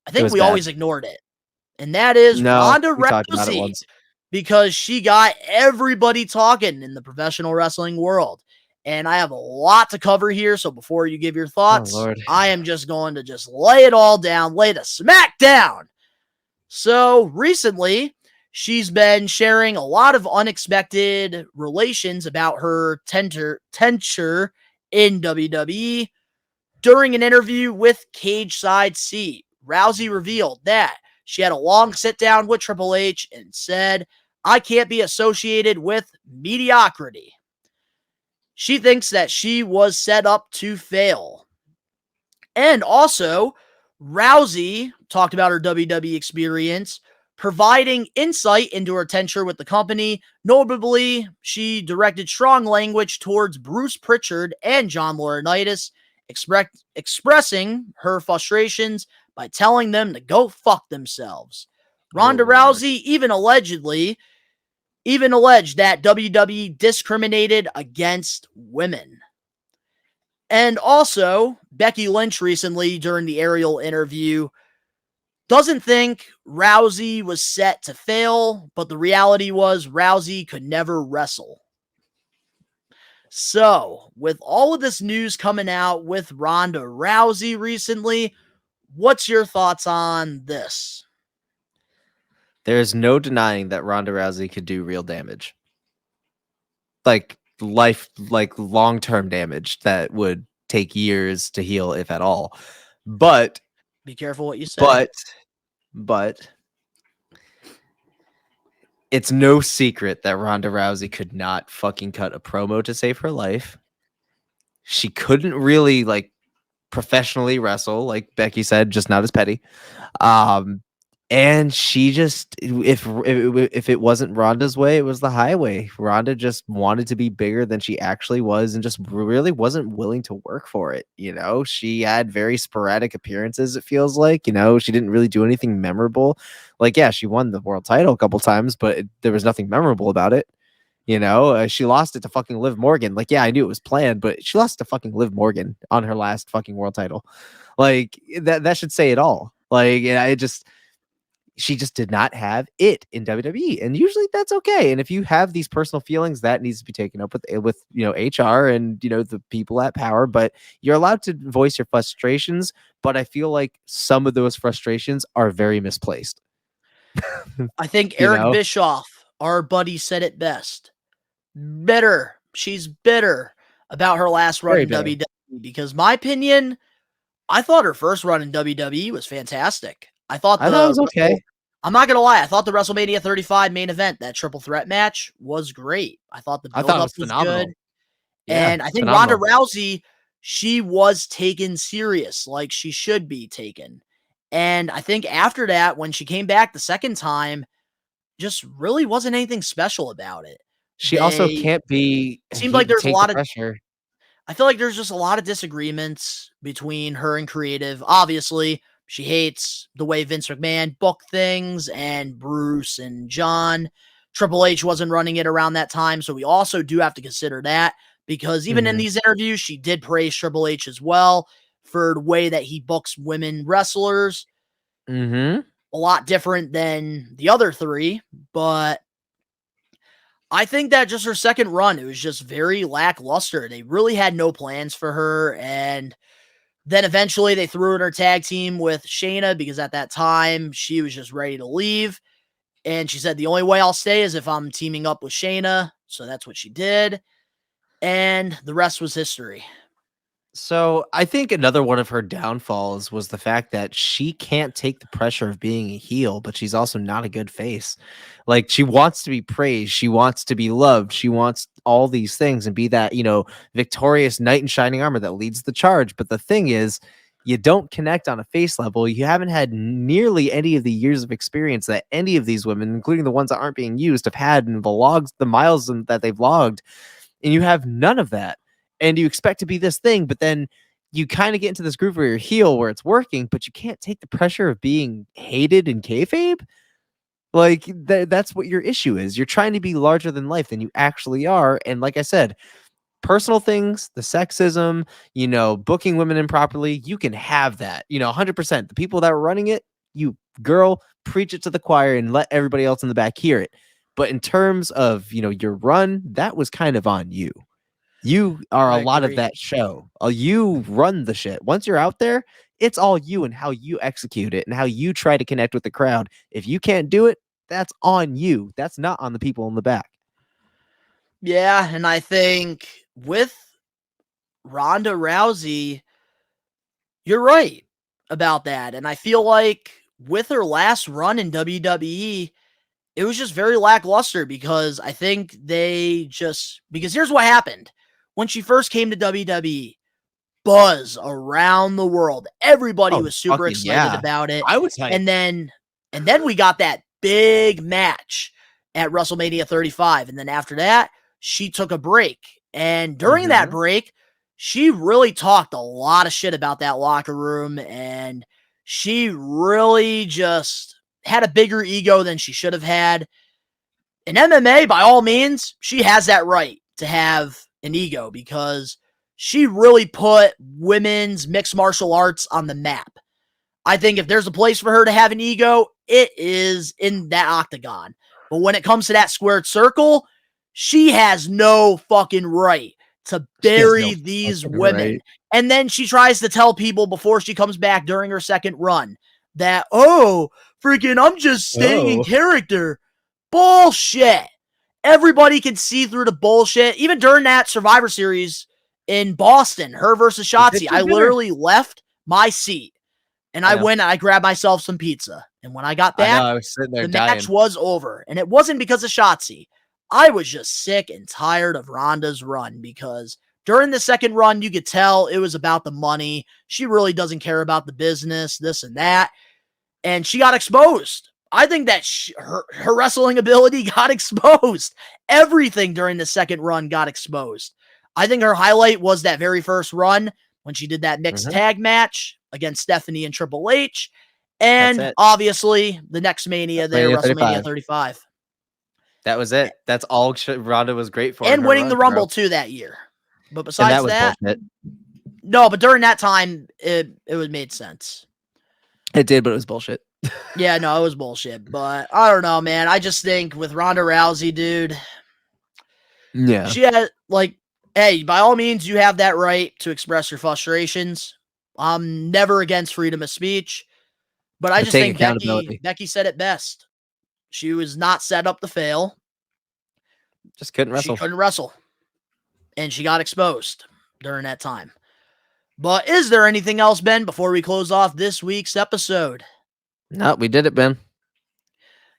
I think we always ignored it. And that is Ronda Rousey. Because she got everybody talking in the professional wrestling world. And I have a lot to cover here, so before you give your thoughts, I am just going to just lay it all down, lay the smack down. So recently, she's been sharing a lot of unexpected relations about her tenure in WWE. During an interview with Cage Side C, Rousey revealed that she had a long sit-down with Triple H and said, "I can't be associated with mediocrity." She thinks that she was set up to fail. And also, Rousey talked about her WWE experience, providing insight into her tenure with the company. Notably, she directed strong language towards Bruce Pritchard and John Laurinaitis, expressing her frustrations by telling them to go fuck themselves. Ronda Rousey even alleged that WWE discriminated against women. And also, Becky Lynch recently, during the Ariel interview, doesn't think Rousey was set to fail, but the reality was Rousey could never wrestle. So, with all of this news coming out with Ronda Rousey recently, what's your thoughts on this? There's no denying that Ronda Rousey could do real damage. Like long-term damage that would take years to heal, if at all. But Be careful what you say. But it's no secret that Ronda Rousey could not fucking cut a promo to save her life. She couldn't really professionally wrestle, like Becky said, just not as petty. And she just, if it wasn't Ronda's way, it was the highway. Ronda just wanted to be bigger than she actually was and just really wasn't willing to work for it. She had very sporadic appearances, it feels like. She didn't really do anything memorable. Yeah, she won the world title a couple times, but there was nothing memorable about it. She lost it to fucking Liv Morgan. Yeah, I knew it was planned, but she lost to fucking Liv Morgan on her last fucking world title. That should say it all. She just did not have it in WWE, and usually that's okay. And if you have these personal feelings, that needs to be taken up with HR and the people at Power. But you're allowed to voice your frustrations. But I feel like some of those frustrations are very misplaced. I think Eric Bischoff, our buddy, said it best. Bitter. She's bitter about her last run in WWE. Because my opinion, I thought her first run in WWE was fantastic. I thought it was okay. I'm not gonna lie. I thought the WrestleMania 35 main event, that triple threat match, was great. I thought the build-up was good. Yeah, and I think Ronda Rousey, she was taken serious, like she should be taken. And I think after that, when she came back the second time, just really wasn't anything special about it. She also can't be. It seems like there's a lot of pressure. I feel like there's just a lot of disagreements between her and creative. Obviously, she hates the way Vince McMahon booked things and Bruce and John. Triple H wasn't running it around that time, so we also do have to consider that, because even in these interviews, she did praise Triple H as well for the way that he books women wrestlers. A lot different than the other three, but I think that just her second run, it was just very lackluster. They really had no plans for her, and then eventually they threw in her tag team with Shayna, because at that time she was just ready to leave. And she said, the only way I'll stay is if I'm teaming up with Shayna. So that's what she did. And the rest was history. So I think another one of her downfalls was the fact that she can't take the pressure of being a heel, but she's also not a good face. She wants to be praised. She wants to be loved. She wants all these things and be that, victorious knight in shining armor that leads the charge. But the thing is, you don't connect on a face level. You haven't had nearly any of the years of experience that any of these women, including the ones that aren't being used, have had in the miles that they've logged. And you have none of that. And you expect to be this thing, but then you kind of get into this groove where you're heel, where it's working, but you can't take the pressure of being hated in kayfabe. That's what your issue is. You're trying to be larger than life than you actually are. And like I said, personal things, the sexism, booking women improperly, you can have that, 100%. The people that are running it, you girl, preach it to the choir and let everybody else in the back hear it. But in terms of, your run, that was kind of on you. You are a lot of that show. You run the shit. Once you're out there, it's all you and how you execute it and how you try to connect with the crowd. If you can't do it, that's on you. That's not on the people in the back. Yeah, and I think with Ronda Rousey, you're right about that. And I feel like with her last run in WWE, it was just very lackluster, because I think because here's what happened. When she first came to WWE, buzz around the world. Everybody was super excited about it. I was hyped. And then we got that big match at WrestleMania 35. And then after that, she took a break. And during that break, she really talked a lot of shit about that locker room. And she really just had a bigger ego than she should have had. In MMA, by all means, she has that right to have an ego, because she really put women's mixed martial arts on the map. I think if there's a place for her to have an ego, it is in that octagon. But when it comes to that squared circle, she has no fucking right to bury no these fucking women. right. And then she tries to tell people before she comes back during her second run that, oh, freaking, I'm just staying in character. Bullshit. Everybody can see through the bullshit. Even during that Survivor Series in Boston, her versus Shotzi, I literally left my seat and I went and I grabbed myself some pizza. And when I got back, I was sitting there the dying. match was over. And it wasn't because of Shotzi. I was just sick and tired of Ronda's run because during the second run, you could tell it was about the money. She really doesn't care about the business, this and that. And she got exposed. I think that her wrestling ability got exposed. Everything during the second run got exposed. I think her highlight was that very first run when she did that mixed tag match against Stephanie and Triple H. And obviously, the next Mania there, WrestleMania 35. That was it. That's all Ronda was great for. And winning the Rumble, too, that year. But besides that, bullshit. No, but during that time, it made sense. It did, but it was bullshit. Yeah, no, it was bullshit. But I don't know, man. I just think with Ronda Rousey, dude. Yeah. She had, hey, by all means, you have that right to express your frustrations. I'm never against freedom of speech. But I just think Becky said it best. She was not set up to fail. Just couldn't wrestle. She couldn't wrestle. And she got exposed during that time. But is there anything else, Ben, before we close off this week's episode? No, we did it, Ben.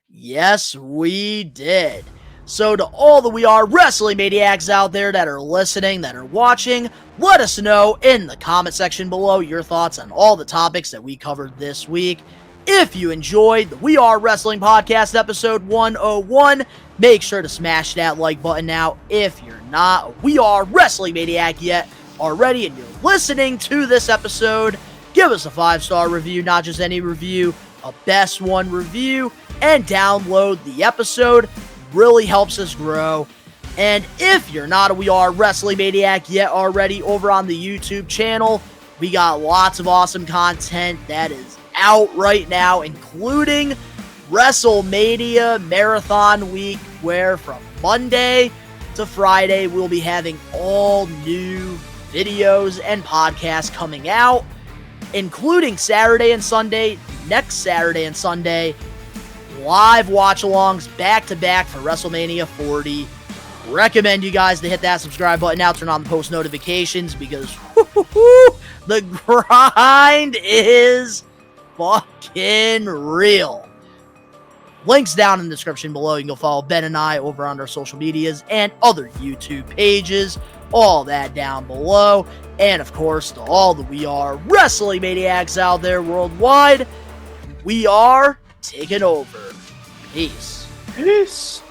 Yes, we did. So to all the We Are Wrestling Maniacs out there that are listening, that are watching, let us know in the comment section below your thoughts on all the topics that we covered this week. If you enjoyed the We Are Wrestling Podcast episode 101, make sure to smash that like button now. If you're not a We Are Wrestling Maniac yet already and you're listening to this episode, give us a 5-star review, not just any review, a best one review, and download the episode. Really helps us grow. And if you're not a We Are Wrestling Maniac yet already over on the YouTube channel, we got lots of awesome content that is out right now, including WrestleMania Marathon Week, where from Monday to Friday, we'll be having all new videos and podcasts coming out, including Saturday and Sunday, next Saturday and Sunday, live watch-alongs back-to-back for WrestleMania 40. Recommend you guys to hit that subscribe button now, turn on the post notifications, because the grind is fucking real. Links down in the description below. You can go follow Ben and I over on our social medias and other YouTube pages. All that down below. And of course, to all the We Are Wrestling Maniacs out there worldwide, we are taking over. Peace. Peace.